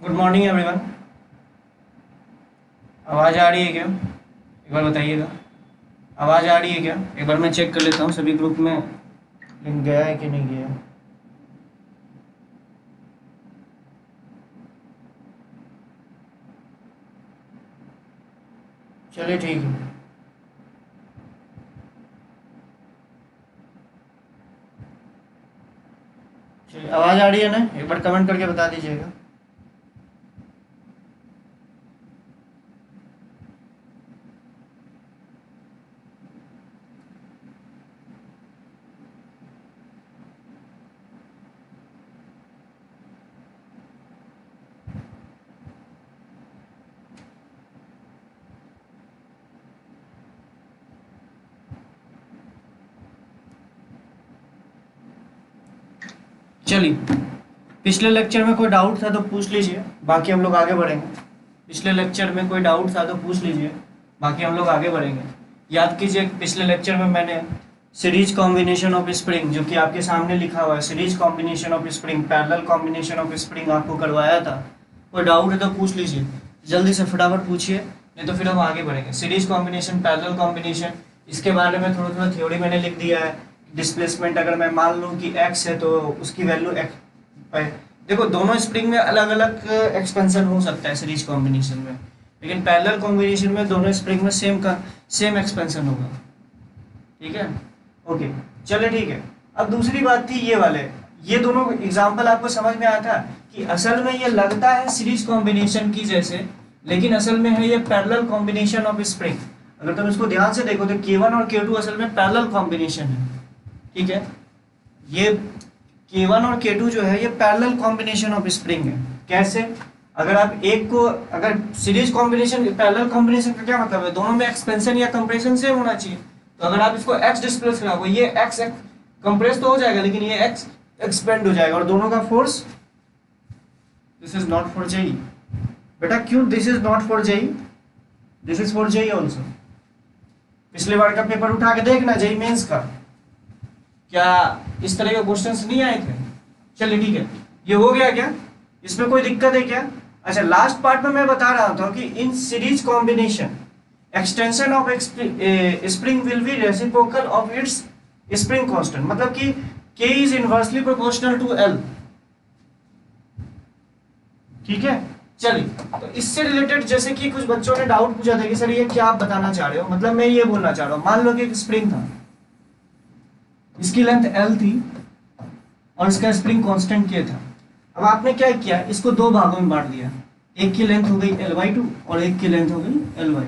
Good morning everyone. आवाज़ आ रही है क्या? एक बार बताइएगा। आवाज़ आ रही है क्या? एक बार मैं चेक कर लेता हूँ सभी ग्रुप में लिंक गया है कि नहीं गया। चलिए ठीक है। चलिए, आवाज़ आ रही है ना? एक बार कमेंट करके बता दीजिएगा। चलिए, पिछले लेक्चर में कोई डाउट था तो पूछ लीजिए, बाकी हम लोग आगे बढ़ेंगे। पिछले लेक्चर में कोई डाउट था तो पूछ लीजिए, बाकी हम लोग आगे बढ़ेंगे। याद कीजिए पिछले लेक्चर में मैंने सीरीज कॉम्बिनेशन ऑफ स्प्रिंग, जो कि आपके सामने लिखा हुआ है, series combination of spring, parallel combination of spring आपको करवाया था। कोई डाउट है तो पूछ लीजिए, जल्दी से फटाफट पूछिए, नहीं तो फिर हम आगे बढ़ेंगे। सीरीज कॉम्बिनेशन, पैरेलल कॉम्बिनेशन, इसके बारे में थोड़ा थोड़ा थ्योरी मैंने लिख दिया है। डिस्प्लेसमेंट अगर मैं मान लूँ कि x है तो उसकी वैल्यू x, देखो दोनों स्प्रिंग में अलग अलग एक्सपेंशन हो सकता है सीरीज कॉम्बिनेशन में, लेकिन पैरेलल कॉम्बिनेशन में दोनों स्प्रिंग में सेम एक्सपेंशन होगा। ठीक है, ओके, चलिए ठीक है। अब दूसरी बात थी ये वाले, ये दोनों एग्जांपल आपको समझ में आया था कि असल में ये लगता है सीरीज कॉम्बिनेशन की जैसे, लेकिन असल में है ये पैरेलल कॉम्बिनेशन ऑफ स्प्रिंग। अगर तुम इसको ध्यान से देखो तो K1 और K2 असल में पैरेलल कॉम्बिनेशन है। ठीक है, ये K1 और K2 जो है ये पैरेलल कॉम्बिनेशन ऑफ स्प्रिंग है। कैसे? अगर आप एक को, अगर सीरीज कॉम्बिनेशन, पैरेलल कॉम्बिनेशन का क्या मतलब है? दोनों में एक्सपेंशन या कंप्रेशन सेम होना चाहिए। तो अगर आप इसको x डिस्प्लेस कराओगे, ये x कंप्रेस तो हो जाएगा, लेकिन ये x एक्सपेंड हो जाएगा, और दोनों का force, this is not for JEE बेटा। क्यों this is not for JEE? This is for JEE also. पिछले बार का पेपर उठा के देखना, जेई मेंस का, क्या इस तरह के क्वेश्चंस नहीं आए थे? चलिए ठीक है, ये हो गया क्या? इसमें कोई दिक्कत है क्या? अच्छा, लास्ट पार्ट में मैं बता रहा था कि in series combination extension of spring will be reciprocal of its spring constant, मतलब कि K is inversely proportional to L। ठीक है, चलिए, तो इससे रिलेटेड जैसे कि कुछ बच्चों ने डाउट पूछा था कि सर ये क्या आप बताना चाह रहे हो, मतलब मैं ये बोलना चाह रहा हूं, मान लो कि एक स्प्रिंग था, इसकी लेंथ L थी और इसका स्प्रिंग कांस्टेंट K था। अब आपने क्या किया, इसको दो भागों में बांट दिया, एक की लेंथ हो गई L/2 और एक की लेंथ हो गई L/2।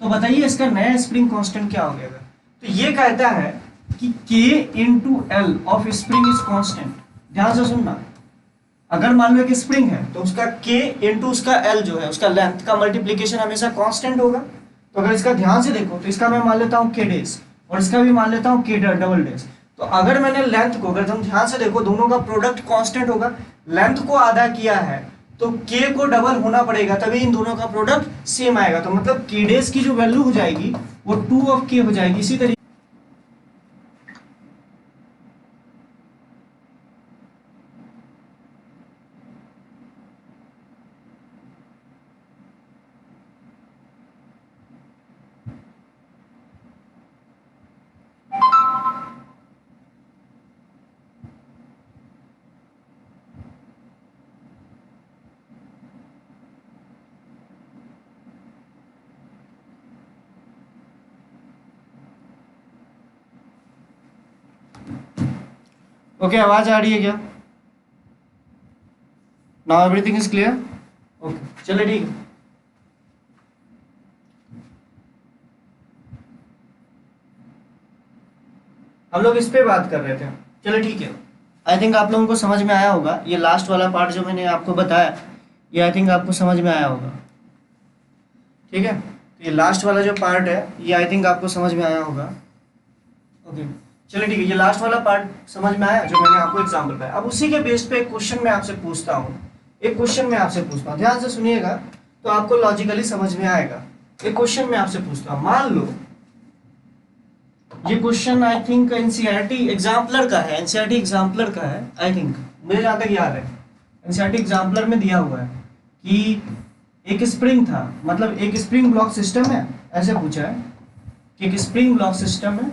तो बताइए इसका नया स्प्रिंग कांस्टेंट क्या हो गया? तो ये कहता है कि K into L of spring is constant. ध्यान से सुनना, अगर मान लो कि स्प्रिंग है तो उसका K इंटू उसका L जो है, उसका लेंथ का मल्टीप्लीकेशन हमेशा कांस्टेंट होगा। तो अगर इसका ध्यान से देखो तो इसका मैं मान लेता हूँ K डेज और इसका भी मान लेता हूँ K डबल डेज। तो अगर मैंने लेंथ को, अगर तुम ध्यान से देखो, दोनों का प्रोडक्ट कांस्टेंट होगा, लेंथ को आधा किया है तो K को डबल होना पड़ेगा, तभी इन दोनों का प्रोडक्ट सेम आएगा। तो मतलब K डेज की जो वैल्यू हो जाएगी वो 2 ऑफ K हो जाएगी। इसी तरीके ओके, आवाज आ रही है क्या? Now everything is clear? Okay, चलिए ठीक है। हम लोग इस पे बात कर रहे थे। चलो ठीक है, आई थिंक आप लोगों को समझ में आया होगा। ये लास्ट वाला पार्ट जो मैंने आपको बताया, ये आई थिंक आपको समझ में आया होगा। ठीक है, तो ये लास्ट वाला जो पार्ट है ये आई थिंक आपको समझ में आया होगा। ओके, चलिए ठीक है, ये लास्ट वाला पार्ट समझ में आया जो मैंने आपको एग्जाम्पल बताया। अब उसी के बेस पे एक क्वेश्चन मैं आपसे पूछता हूँ, एक क्वेश्चन मैं आपसे पूछता हूँ, ध्यान से सुनिएगा तो आपको लॉजिकली समझ में आएगा। एक क्वेश्चन मैं आपसे पूछता हूँ, मान लो ये question I think NCERT exemplar का है, एनसीईआरटी एग्जाम्पलर का है आई थिंक, मुझे जहाँ तक याद है एनसीईआरटी एग्जाम्पलर में दिया हुआ है। कि एक स्प्रिंग था, मतलब एक स्प्रिंग ब्लॉक सिस्टम है, ऐसे पूछा है कि एक स्प्रिंग ब्लॉक सिस्टम है,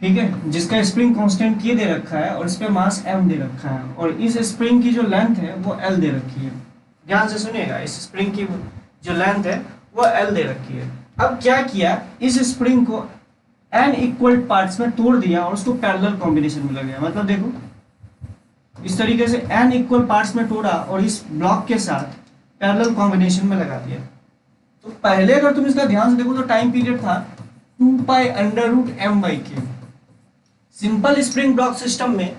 ठीक है, जिसका स्प्रिंग कांस्टेंट k दे रखा है और इस पे मास m दे रखा है, और इस स्प्रिंग की जो लेंथ है वो l दे रखी है। ध्यान से सुनिएगा, इस स्प्रिंग की जो लेंथ है वो l दे रखी है। अब क्या किया, इस स्प्रिंग को n इक्वल पार्ट्स में तोड़ दिया और उसको पैरेलल कॉम्बिनेशन में लगाया। मतलब देखो इस तरीके से n इक्वल पार्ट्स में तोड़ा और इस ब्लॉक के साथ पैरेलल कॉम्बिनेशन में लगा दिया। तो पहले अगर तुम इसका ध्यान से देखो तो टाइम पीरियड था 2π√m/k। Simple spring block system में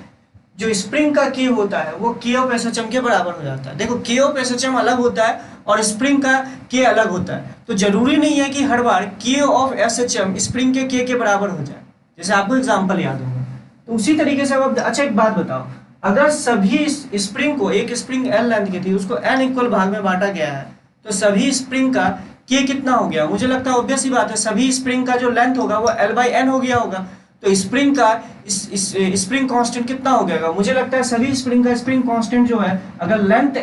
जो स्प्रिंग का के होता है वो के ऑफ एसएचएम के बराबर हो जाता है। देखो के ऑफ एसएचएम अलग होता है और स्प्रिंग का के अलग होता है, तो जरूरी नहीं है कि हर बार के ऑफ एसएचएम स्प्रिंग के बराबर हो जाए, जैसे आपको एग्जांपल याद होगा। तो उसी तरीके से अब अच्छा एक बात बताओ, अगर सभी स्प्रिंग को, एक स्प्रिंग एल लेंथ की थी उसको एन इक्वल भाग में बांटा गया है, तो सभी स्प्रिंग का के कितना हो गया? मुझे लगता है ऑब्वियस ही बात है, सभी स्प्रिंग का जो लेंथ होगा वो L/N हो गया होगा। तो स्प्रिंग का स्प्रिंग कांस्टेंट कितना हो गया? मुझे लगता है सभी स्प्रिंग का स्प्रिंग कांस्टेंट जो है, अगर लेंथ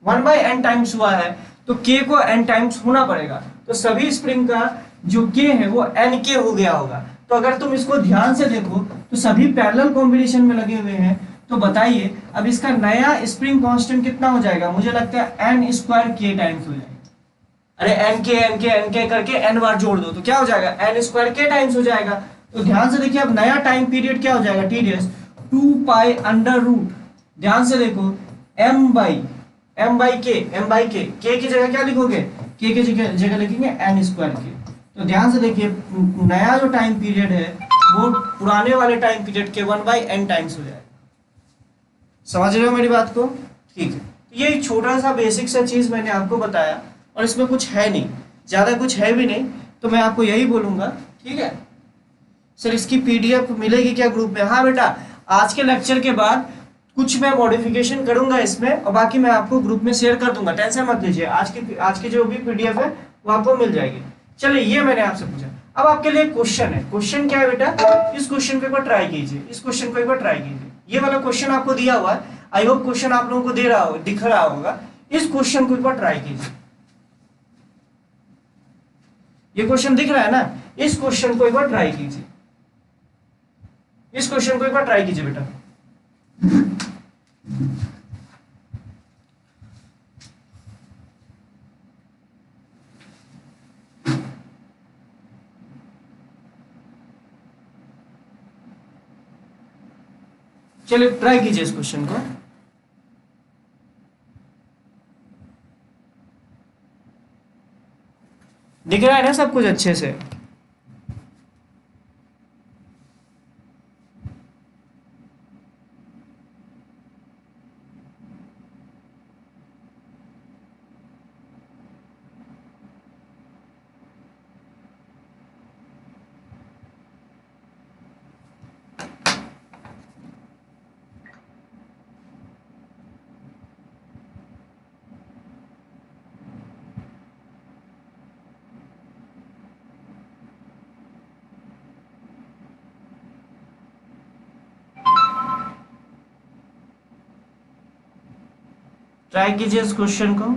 1/n टाइम्स हुआ है तो k को n टाइम्स होना पड़ेगा। तो सभी स्प्रिंग का जो k है वो nk हो गया होगा। तो अगर तुम इसको ध्यान से देखो तो सभी पैरेलल कॉम्बिनेशन में लगे हुए हैं। तो बताइए अब इसका नया स्प्रिंग कांस्टेंट कितना हो जाएगा? मुझे लगता है n स्क्वायर k टाइम्स हो जाएगा। अरे n करके n बार जोड़ दो तो क्या हो जाएगा? n स्क्वायर k टाइम्स हो जाएगा। तो ध्यान से देखिए, अब नया टाइम पीरियड क्या हो जाएगा? टीडीएस 2π√, ध्यान से देखो, m/k k की जगह क्या लिखोगे? k की जगह लिखेंगे n स्क्वायर k। तो ध्यान से देखिए, नया जो टाइम पीरियड है वो पुराने वाले टाइम पीरियड के 1/n टाइम्स हो जाएगा। समझ रहे हो मेरी बात को? ठीक है, ये एक छोटा सा बेसिक सा चीज मैंने आपको बताया और इसमें कुछ है नहीं, ज्यादा कुछ है भी नहीं, तो मैं आपको यही बोलूंगा। ठीक है सर, इसकी पीडीएफ मिलेगी क्या ग्रुप में? हाँ बेटा, आज के लेक्चर के बाद कुछ मैं मॉडिफिकेशन करूंगा इसमें और बाकी मैं आपको ग्रुप में शेयर कर दूंगा, टेंशन मत लीजिए। आज की जो भी पीडीएफ है वो आपको मिल जाएगी। चलिए, ये मैंने आपसे पूछा। अब आपके लिए क्वेश्चन है। क्वेश्चन क्या है बेटा? इस क्वेश्चन को एक बार ट्राई कीजिए, इस क्वेश्चन को एक बार ट्राई कीजिए। ये वाला क्वेश्चन आपको दिया हुआ है, आई होप क्वेश्चन आप लोगों को दिख रहा होगा। इस क्वेश्चन को एक बार ट्राई कीजिए। ये क्वेश्चन दिख रहा है ना? इस क्वेश्चन को एक बार ट्राई कीजिए, इस क्वेश्चन को एक बार ट्राई कीजिए बेटा। चलिए ट्राई कीजिए इस क्वेश्चन को। दिख रहा है ना सब कुछ अच्छे से? ट्राई कीजिए इस क्वेश्चन को।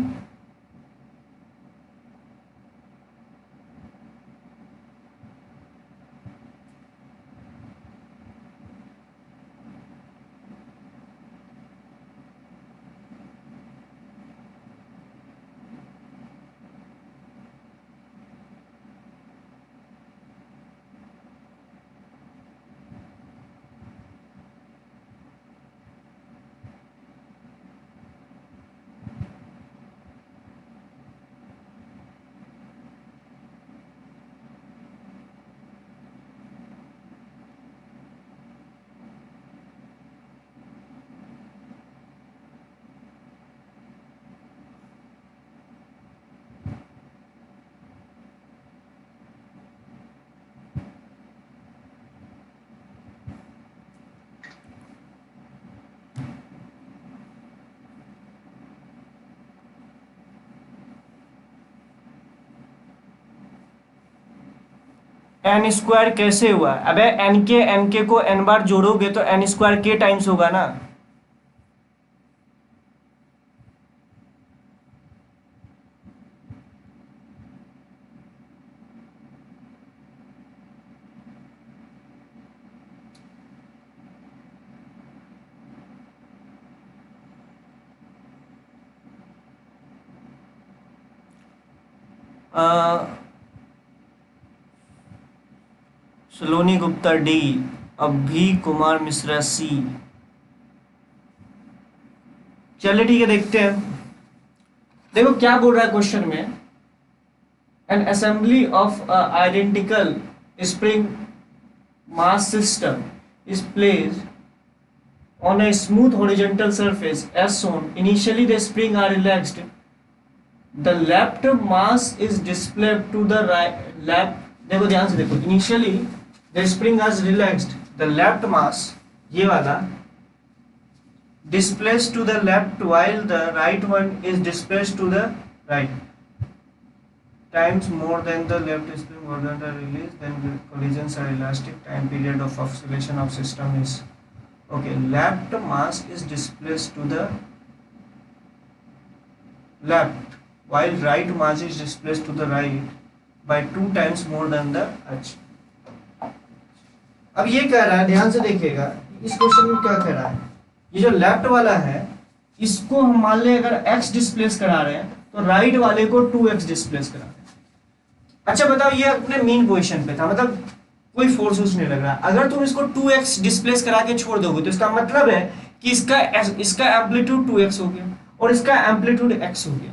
एन स्क्वायर कैसे हुआ? अबे एन के को एन बार जोड़ोगे तो एन स्क्वायर के टाइम्स होगा ना। सलोनी गुप्ता डी, अभी कुमार मिश्रा सी। चलिए ठीक है, देखते हैं। देखो क्या बोल रहा है क्वेश्चन में, N assembly of identical spring mass system is placed on a smooth horizontal surface as shown. Initially the spring are relaxed, the left mass is displayed to the right left। देखो ध्यान से देखो, initially the spring is relaxed, the left mass ये वाला displaced to the left while the right one is displaced to the right times more than the left spring horizontal release, then collisions are elastic, time period of oscillation of system is okay, left mass is displaced to the left while right mass is displaced to the right by 2 times more than the h। अब ये कह रहा है, ध्यान से देखिएगा इस question में क्या कह रहा है। ये जो लेफ्ट वाला है इसको हम मान ले अगर x डिस्प्लेस करा रहे हैं तो राइट वाले को 2x डिस्प्लेस करा रहे हैं। अच्छा बताओ, ये अपने मीन पोजीशन पे था, मतलब कोई फोर्स नहीं लग रहा। अगर तुम इसको 2x डिस्प्लेस करा के छोड़ दोगे तो इसका मतलब है कि इसका एम्पलीट्यूड 2x हो गया और इसका एम्पलीट्यूड x हो गया।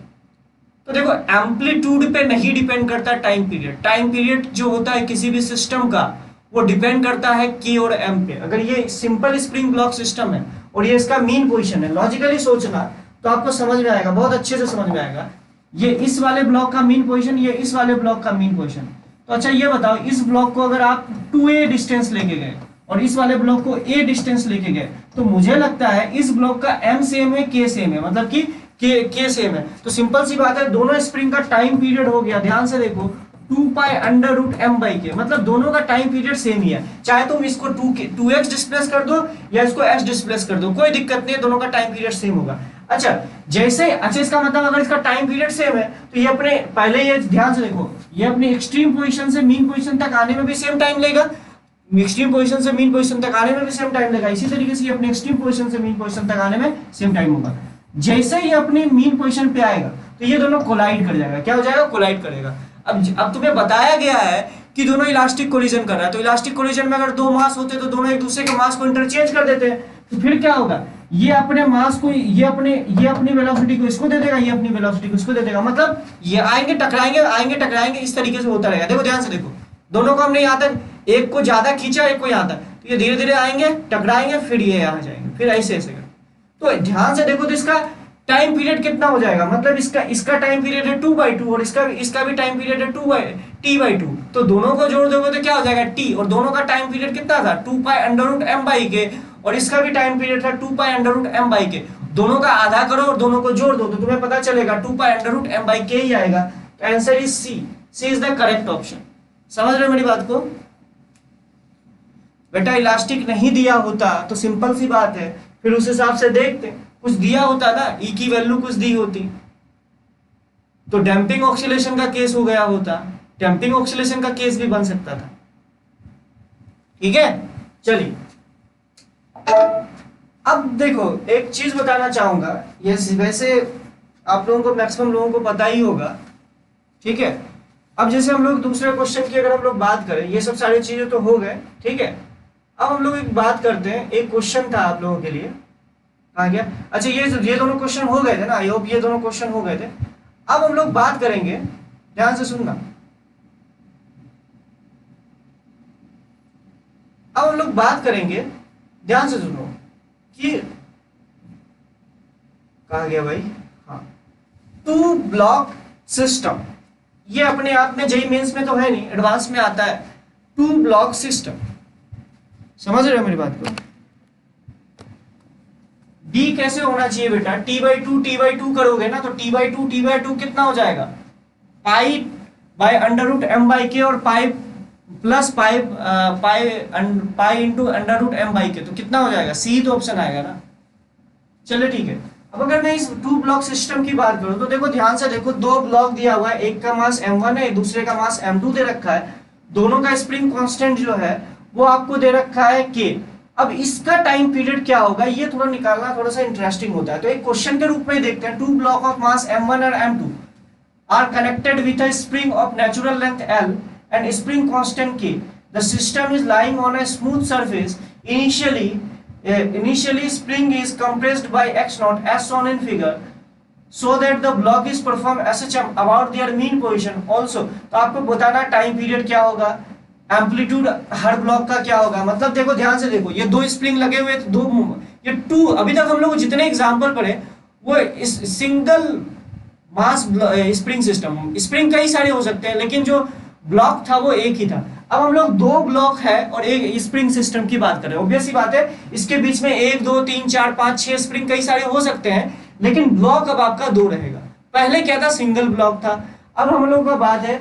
तो देखो एम्पलीट्यूड पे नहीं डिपेंड करता टाइम पीरियड। टाइम पीरियड जो होता है किसी भी सिस्टम का वो डिपेंड करता है k और m पे। अगर ये सिंपल स्प्रिंग ब्लॉक सिस्टम है और ये इसका मीन पोजीशन है, लॉजिकली सोचना तो आपको समझ में आएगा, बहुत अच्छे से समझ में आएगा। ये इस वाले ब्लॉक का मीन पोजीशन, ये इस वाले ब्लॉक का मीन पोजीशन। तो अच्छा ये बताओ, इस ब्लॉक को अगर आप 2a डिस्टेंस लेके गए और इस वाले ब्लॉक को a डिस्टेंस लेके गए तो मुझे लगता है इस ब्लॉक का m सेम है, k सेम है, मतलब कि k सेम है। तो सिंपल सी बात है, दोनों स्प्रिंग का टाइम पीरियड हो गया, ध्यान से देखो 2 pi under root m by K, मतलब दोनों का टाइम पीरियड सेम ही है। चाहे तुम इसको 2x डिस्प्लेस कर दो या इसको x डिस्प्लेस कर दो, कोई दिक्कत नहीं है, दोनों का टाइम पीरियड सेम होगा। अच्छा जैसे, अच्छा इसका मतलब अगर इसका टाइम पीरियड सेम है तो ये अपने पहले, ये ध्यान से देखो, ये अपने एक्सट्रीम पोजीशन से मीन पोजीशन तक आने में भी सेम टाइम लेगा, एक्सट्रीम पोजीशन से मीन पोजीशन तक आने में भी सेम टाइम लेगा। इसी तरीके से ये अपने एक्सट्रीम पोजीशन से मीन पोजीशन तक आने में सेम टाइम होगा। जैसे ही अपने मीन पोजीशन पे आएगा तो ये दोनों कोलाइड कर जाएगा। क्या हो जाएगा? कोलाइड करेगा। अब तुम्हें बताया गया है कि दोनों इलास्टिक कोलिजन कर रहा है, तो इलास्टिक कोलिजन में अगर दो मास होते तो दोनों एक दूसरे के मास को इंटरचेंज कर देते हैं, तो फिर क्या होगा, ये अपने मास को, ये अपनी वेलोसिटी को इसको दे देगा, ये अपनी वेलोसिटी को इसको दे देगा, मतलब ये आएंगे टकराएंगे, इस तरीके से होता रहेगा। देखो ध्यान से देखो, दोनों को हमने यहाँ तक एक को ज्यादा खींचा, एक को यहाँ तक, तो ये धीरे धीरे आएंगे, टकराएंगे, फिर ये यहाँ जाएंगे, फिर ऐसे ऐसे कर। तो ध्यान से देखो तो इसका टाइम पीरियड कितना हो जाएगा, मतलब इसका टाइम पीरियड है 2/2 और इसका भी टाइम पीरियड है t/2, तो दोनों को जोड़ दोगे तो क्या हो जाएगा t, और दोनों का टाइम पीरियड कितना था 2 pi under root m by K, और इसका भी टाइम पीरियड था 2 pi under root m by K. दोनों का आधा करो और दोनों को जोड़ दो तो तुम्हें पता चलेगा 2 pi under root m by K ही आएगा। तो answer is C is the correct option. समझ रहे हो मेरी बात को? बेटा इलास्टिक नहीं दिया होता तो सिंपल सी बात है, फिर उस हिसाब से देखते, कुछ दिया होता ना, ई की वैल्यू कुछ दी होती तो डैम्पिंग ऑक्सीलेशन का केस हो गया होता, डैम्पिंग ऑक्सीलेशन का केस भी बन सकता था। ठीक है, चलिए अब देखो एक चीज बताना चाहूंगा, ये वैसे आप लोगों को, मैक्सिमम लोगों को पता ही होगा। ठीक है, अब जैसे हम लोग दूसरे क्वेश्चन की अगर हम लोग बात करें, ये सब सारी चीजें तो हो गए, ठीक है। अब हम लोग एक बात करते हैं, एक क्वेश्चन था आप लोगों के लिए, कहाँ गया? अच्छा ये दोनों क्वेश्चन हो गए थे ना, आई होप ये दोनों क्वेश्चन हो गए थे। अब हम लोग बात करेंगे, ध्यान से सुनना, अब हम लोग बात करेंगे, ध्यान से सुनो, कि कहाँ गया भाई, हाँ, 2 ब्लॉक सिस्टम, ये अपने आप में जेईई मेंस में तो है नहीं, एडवांस में आता है 2 ब्लॉक सिस्टम। समझ रहे हो मेरी बात को? डी कैसे होना चाहिए बेटा, t/2 करोगे ना तो t/2 कितना हो जाएगा, pi by under root m by K, और pi plus pi into under root m by K, तो कितना हो जाएगा, सी तो ऑप्शन आएगा ना। चलिए ठीक है, अब अगर मैं इस 2 ब्लॉक सिस्टम की बात करूं तो देखो ध्यान से देखो, 2 ब्लॉक दिया हुआ है, एक का मास m1 है, दूसरे का मास m2 दे रखा है, दोनों का स्प्रिंग कांस्टेंट जो है वो आपको दे रखा है k। अब इसका टाइम पीरियड क्या होगा, ये थोड़ा निकालना थोड़ा सा इंटरेस्टिंग होता है, तो एक क्वेश्चन के रूप में देखते हैं। 2 ब्लॉक ऑफ मास m1 और m2, are connected with a spring of natural length L and spring constant K. The system is lying on a smooth surface. Initially spring is compressed by x naught as shown in figure, so that the block is performed SHM about their mean position also. तो आपको बताना time period क्या होगा, amplitude हर block का क्या होगा। मतलब देखो ध्यान से देखो, ये दो स्प्रिंग लगे हुए थे, ये टू, अभी तक हम लोग जितने एग्जांपल पढ़े वो इस single mass spring system, spring कई सारे हो सकते हैं लेकिन जो ब्लॉक था वो एक ही था। अब हम लोग दो ब्लॉक है और एक स्प्रिंग सिस्टम की बात कर रहे हैं। ऑब्वियस सी बात है, इसके बीच में 1 2 3 4 5 6 स्प्रिंग कई सारे हो सकते हैं, लेकिन ब्लॉक अब आपका दो रहेगा। पहले क्या था, सिंगल ब्लॉक था। अब हम लोग का बात है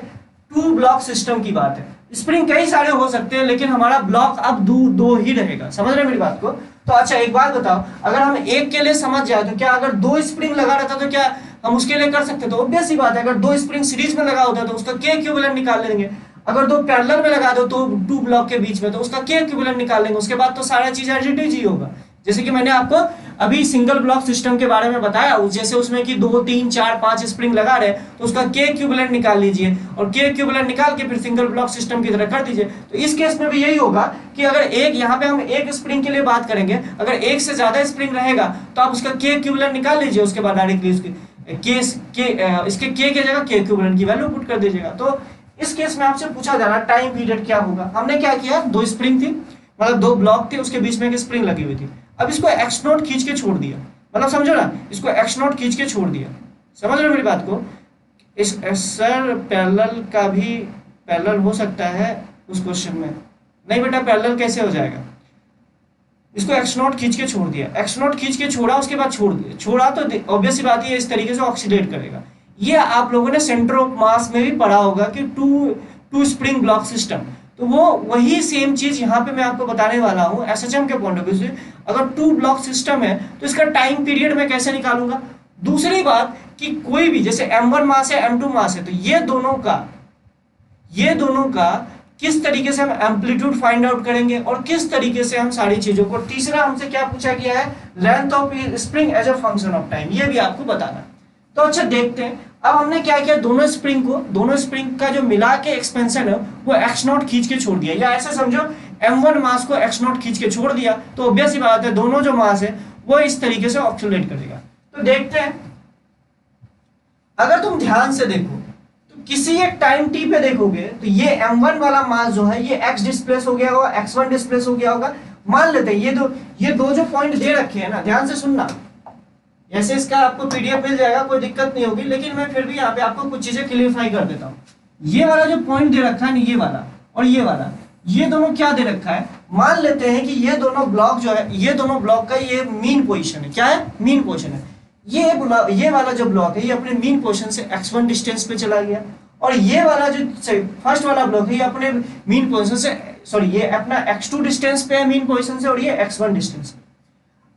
टू ब्लॉक सिस्टम की बात है। स्प्रिंग कई सारे हो सकते हैं लेकिन हमारा ब्लॉक अब दो ही रहेगा। समझ रहे हैं मेरी बात को? तो अच्छा एक बात बताओ, अगर हम एक के लिए समझ जाए तो क्या अगर दो स्प्रिंग लगा रहता तो क्या हम उसके लिए कर सकते? तो ऑब्वियस सी बात है, अगर दो स्प्रिंग सीरीज में लगा होता तो उसका के इक्विवेलेंट निकाल लेंगे। अगर दो पैरेलल में लगा दो तो टू ब्लॉक के बीच में, तो उसका के इक्विवेलेंट निकाल लेंगे। उसके बाद तो सारा चीज एडिटिव ही होगा। जैसे कि मैंने आपको अभी सिंगल ब्लॉक सिस्टम के बारे में बताया, जैसे उसमें कि 2 3 4 5 स्प्रिंग लगा रहे तो उसका के इक्विवेलेंट निकाल लीजिए और के इक्विवेलेंट निकाल के फिर सिंगल ब्लॉक सिस्टम की तरह कर दीजिए। तो इस केस में भी यही होगा कि अगर एक, यहाँ पे हम एक स्प्रिंग के लिए बात करेंगे, अगर एक से ज्यादा स्प्रिंग रहेगा तो आप उसका के इक्विवेलेंट निकाल लीजिए। उसके बाद डायरेक्टली इसके के जगह के इक्विवेलेंट की वैल्यू पुट कर दीजिएगा। तो इस केस में आपसे पूछा जा रहा है टाइम पीरियड क्या होगा। हमने क्या किया, दो स्प्रिंग थी, मतलब दो ब्लॉक थे, उसके बीच में एक स्प्रिंग लगी हुई थी। अब इसको एक्स नोट खींच के छोड़ दिया, मतलब समझो ना, इसको एक्स नोट खींच के छोड़ दिया। समझ रहे हो मेरी बात को? इस सर पैरेलल का भी पैरेलल हो सकता है उस क्वेश्चन में? नहीं बेटा, पैरेलल कैसे हो जाएगा? इसको एक्स नोट खींच के छोड़ दिया, एक्स नोट खींच के छोड़ा, उसके बाद छोड़ दिया, छोड़ा तो ऑब्वियस सी बात है इस तरीके से ऑक्सीडेट करेगा। ये आप लोगों ने सेंटर ऑफ मास में भी पढ़ा होगा कि टू स्प्रिंग ब्लॉक सिस्टम। तो वो वही सेम चीज यहाँ पे मैं आपको बताने वाला हूँ एसएचएम के पॉइंट ऑफ व्यू से। अगर टू ब्लॉक सिस्टम है तो इसका टाइम पीरियड मैं कैसे निकालूंगा। दूसरी बात कि कोई भी, जैसे M1 मास है M2 मास है, तो ये दोनों का किस तरीके से हम एम्पलीट्यूड फाइंड आउट करेंगे और किस तरीके से हम सारी चीजों को। तीसरा हमसे क्या पूछा गया है, length of spring as a function of time, ये भी आपको बताना। तो अच्छा देखते हैं, अब हमने क्या किया, दोनों स्प्रिंग का जो मिला के एक्सपेंशन है वो एक्स नॉट खींच के छोड़ दिया, या ऐसा समझो M1 मास को एक्स नॉट खींच के छोड़ दिया। तो ऑब्वियस ही बात है दोनों जो मास है वो इस तरीके से ऑक्सीलेट करेगा। तो देखते हैं, अगर तुम ध्यान से देखो तो किसी एक टाइम टी पे देखोगे तो ये M1 वाला मास जो है ये x डिस्प्लेस हो गया होगा, x1 डिस्प्लेस हो गया होगा। मान लेते हैं ये दो जो पॉइंट दे रखे हैं ना, ध्यान से सुनना, ऐसे इसका आपको पीडीएफ मिल जाएगा, कोई दिक्कत नहीं होगी, लेकिन मैं फिर भी यहाँ पे आपको कुछ चीजें क्लियरफाई कर देता हूँ। ये वाला जो पॉइंट दे रखा है ना, ये वाला और ये वाला, ये दोनों क्या दे रखा है, मान लेते हैं कि ये दोनों ब्लॉक जो है, ये दोनों ब्लॉक का ये मीन पोजीशन है। क्या है? मीन पोजीशन है। ये वाला जो ब्लॉक है ये अपने मीन पोजीशन से x1 डिस्टेंस पे चला गया, और ये वाला जो फर्स्ट वाला ब्लॉक है ये अपने मीन पोजीशन से, सॉरी, ये अपना x2 डिस्टेंस पे है मीन पोजीशन से, और ये x1 डिस्टेंस पे।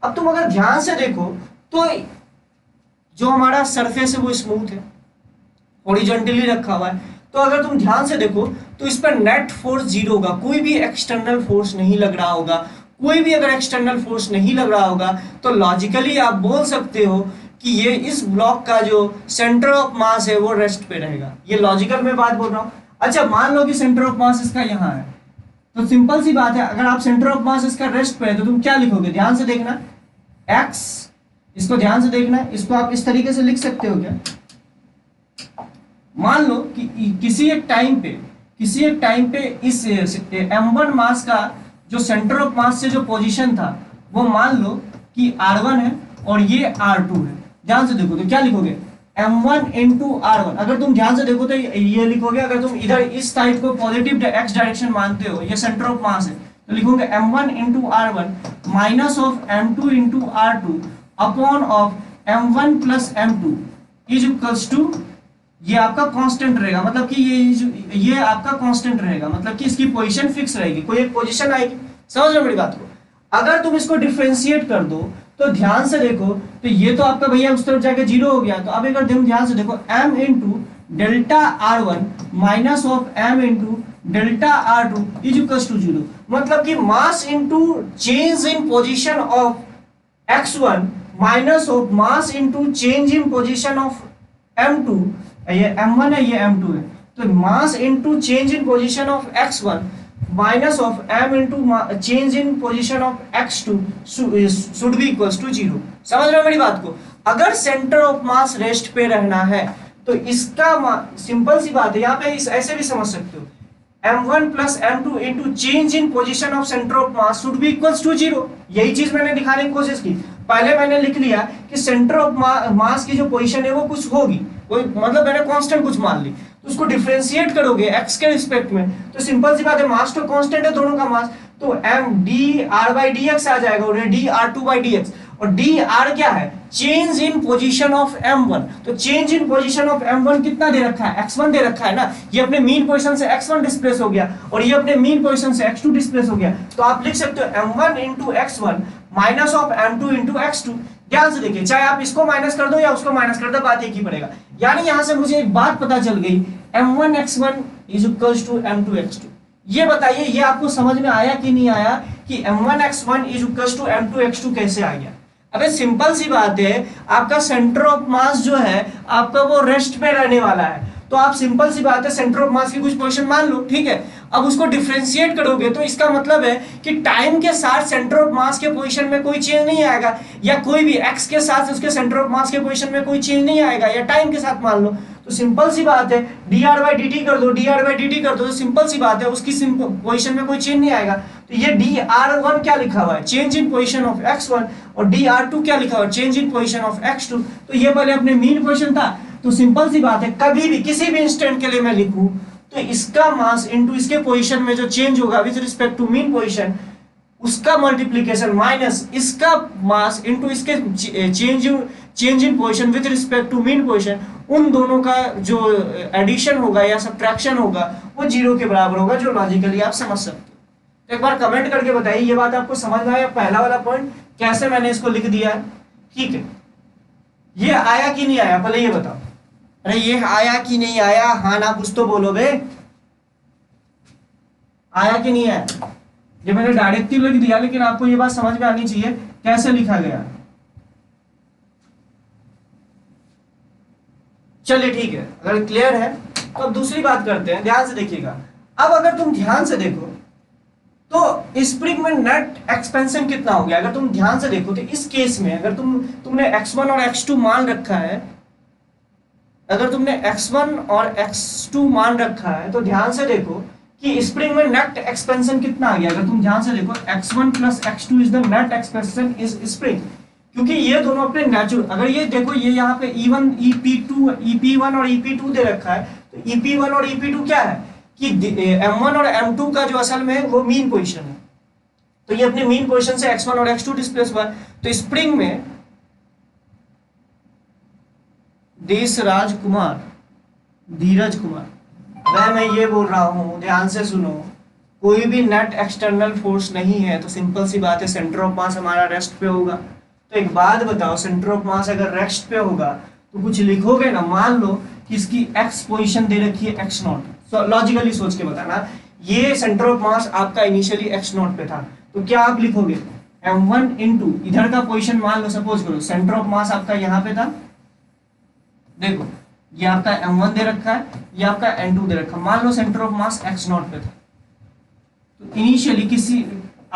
अब तुम अगर ध्यान से देखो तो जो हमारा सरफेस है वो स्मूथ है, हॉरिजॉन्टली रखा हुआ है। तो अगर तुम ध्यान से देखो तो इस पर नेट फोर्स 0 होगा, कोई भी एक्सटर्नल फोर्स नहीं लग रहा होगा। कोई भी अगर एक्सटर्नल फोर्स नहीं लग रहा होगा तो लॉजिकली आप बोल सकते हो कि ये इस ब्लॉक का जो सेंटर ऑफ मास है वो रेस्ट पे रहेगा। ये लॉजिकल में बात बोल रहा हूँ। अच्छा मान लो कि सेंटर ऑफ मास इसका यहाँ है, तो सिंपल सी बात है, अगर आप सेंटर ऑफ मास इसका रेस्ट पे है तो तुम क्या लिखोगे, ध्यान से देखना, x, इसको ध्यान से देखना, इसको आप इस तरीके से लिख सकते हो क्या, मान लो कि किसी एक टाइम पे इस M1 मास का जो सेंटर ऑफ मास से जो पोजीशन था वो मान लो कि R1 है और ये R2 है। ध्यान से देखो तो क्या लिखोगे, M1 into R1। अगर तुम ध्यान से देखो तो ये लिखोगे, अगर तुम इधर इस साइड को पॉजिटिव x डायरेक्शन मानते हो, ये सेंटर ऑफ मास है, तो लिखोगे M1 into R1 minus of M2 into R2 upon of M1 plus M2 is equals to, ये आपका कांस्टेंट रहेगा, मतलब कि ये आपका कांस्टेंट रहेगा, मतलब कि इसकी पोजीशन फिक्स रहेगी, कोई एक पोजीशन आएगी। समझ रहे हो मेरी बात को? अगर तुम इसको डिफरेंशिएट कर दो तो ध्यान से देखो तो ये तो आपका भैया उस तरफ जाके 0 हो गया। तो अब अगर तुम ध्यान से देखो m into delta R1 minus of m into delta R2 is equals to 0, मतलब कि mass into change in position of x1 minus of mass into change in position of m2 ये m1 है, ये m2 है, तो mass into change in position of x1 minus of m into change in position of x2 should be equals to 0। समझ रहे हो मेरी बात को? अगर सेंटर ऑफ मास रेस्ट पे रहना है तो इसका सिंपल सी बात है, यहाँ पे ऐसे भी समझ सकते हो, m1 plus m2 into change in position of centre of mass should be equals to 0। यही चीज मैंने दिखाने की कोशिश की। पहले मैंने लिख लिया कि सेंटर ऑफ मास की जो पोजीशन है वो कुछ होगी, कोई मतलब मैंने कांस्टेंट कुछ मान ली, तो उसको डिफरेंशिएट करोगे x के रिस्पेक्ट में, तो सिंपल सी बात है मास तो कांस्टेंट है दोनों का मास, तो m dr by dx आ जाएगा और dr2 by dx, और dr क्या है? Change in position of m1। तो change in position of m1 कितना दे रखा है? x1 दे रखा है ना, ये अपने मीन पोजीशन से x1 डिस्प्लेस हो गया और ये अपने मीन पोजीशन से x2 डिस्प्लेस हो गया, तो आप लिख सकते हो m1 into x1 minus of m2 into x2। ध्यान से देखिए, चाहे आप इसको माइनस कर दो या उसको माइनस कर दो, बात एक ही पड़ेगा। यानी यहां से मुझे एक बात पता चल गई, m1 x1 is equals to m2 x2। ये बताइए, ये आपको समझ में आया कि नहीं आया कि m1 x1 is equals to m2 x2 कैसे आ गया? अबे सिंपल सी बात है, आपका सेंटर ऑफ मास जो है आपका वो रेस्ट पे रहने वाला है, तो आप सिंपल सी बात है सेंटर ऑफ मास की कुछ पोजीशन मान लो, ठीक है। अब उसको डिफरेंशिएट करोगे तो इसका मतलब है कि टाइम के साथ सेंटर ऑफ मास के पोजीशन में कोई चेंज नहीं आएगा, या कोई भी एक्स के साथ उसके सेंटर ऑफ मास के पोजीशन में कोई चेंज नहीं आएगा, या टाइम के साथ मान लो, तो सिंपल सी बात है dr by dt कर दो, dr by dt कर दो, तो सिंपल सी बात है उसकी पोजीशन में कोई चेंज नहीं आएगा। तो ये dr1 क्या लिखा हुआ है? Change in position of x1, और dr2 क्या लिखा हुआ है? Change in position of x2। तो ये पहले अपने मीन पोजीशन था, तो सिंपल सी बात है कभी भी किसी भी इंस्टेंट के लिए मैं लिखूं तो इसका मास इनटू इसके पोजीशन में जो चेंज होगा with respect to mean position, उसका मल्टीप्लिकेशन माइनस इसका मास इनटू इसके change in position with respect to mean position, उन दोनों का जो एडिशन होगा या सब्ट्रैक्शन होगा वो 0 के बराबर होगा, जो लॉजिकली आप समझ सकते हो। तो एक बार कमेंट करके बताइए ये बात आपको समझ में आया? पहला वाला पॉइंट कैसे मैंने इसको लिख दिया है, ठीक है। ये आया कि नहीं आया पहले ये बताओ। अरे ये आया कि नहीं आया? हाँ ना कुछ तो बोलो बे, आया कि नहीं आया? ये मैंने डायरेक्टली लिख दिया, लेकिन आपको ये बात समझ में आनी चाहिए कैसे लिखा गया। चलिए ठीक है, अगर क्लियर है तो अब दूसरी बात करते हैं, ध्यान से देखिएगा। अब अगर तुम ध्यान से देखो तो स्प्रिंग में नेट एक्सपेंशन कितना हो गया? अगर तुम ध्यान से देखो तो इस केस में अगर तुमने x1 और x2 मान रखा है, अगर तुमने x1 और x2 मान रखा है तो ध्यान से देखो कि स्प्रिंग में नेट एक्सपेंशन कितना आ गया। अगर तुम ध्यान से देखो x1 plus x2 is the net expansion is spring, क्योंकि ये दोनों अपने नेचुरल, अगर ये देखो ये यहाँ पे E1 EP1 और EP2 दे रखा है, तो EP1 और EP2 क्या है कि M1 और M2 का जो असल में वो मीन पोजीशन है, तो ये अपने मीन पोजीशन से x1 और x2 डिस्प्लेस हुआ। तो स्प्रिंग में देशराज कुमार, धीरज कुमार, वह मैं ये बोल रहा हूं, ध्यान से सुनो, कोई भी नेट एक्सटर्नल फोर्स नहीं है, तो सिंपल सी बात है सेंटर ऑफ मास हमारा रेस्ट पे होगा। तो एक बात बताओ, सेंटर ऑफ मास अगर रेस्ट पे होगा तो कुछ लिखोगे ना, मान लो कि इसकी x पोजीशन दे रखी है x0, तो लॉजिकली सोच के बताना, ये सेंटर ऑफ मास आपका इनिशियली x0 पे था, तो क्या आप लिखोगे m1 इंटू इधर का पोजीशन मान लो, सपोज करो सेंटर ऑफ मास आपका यहाँ पे था, देखो ये आपका m1 दे रखा है, ये आपका n2 दे रखा है, मान लो सेंटर ऑफ मास x0 पे था, तो इनिशियली किसी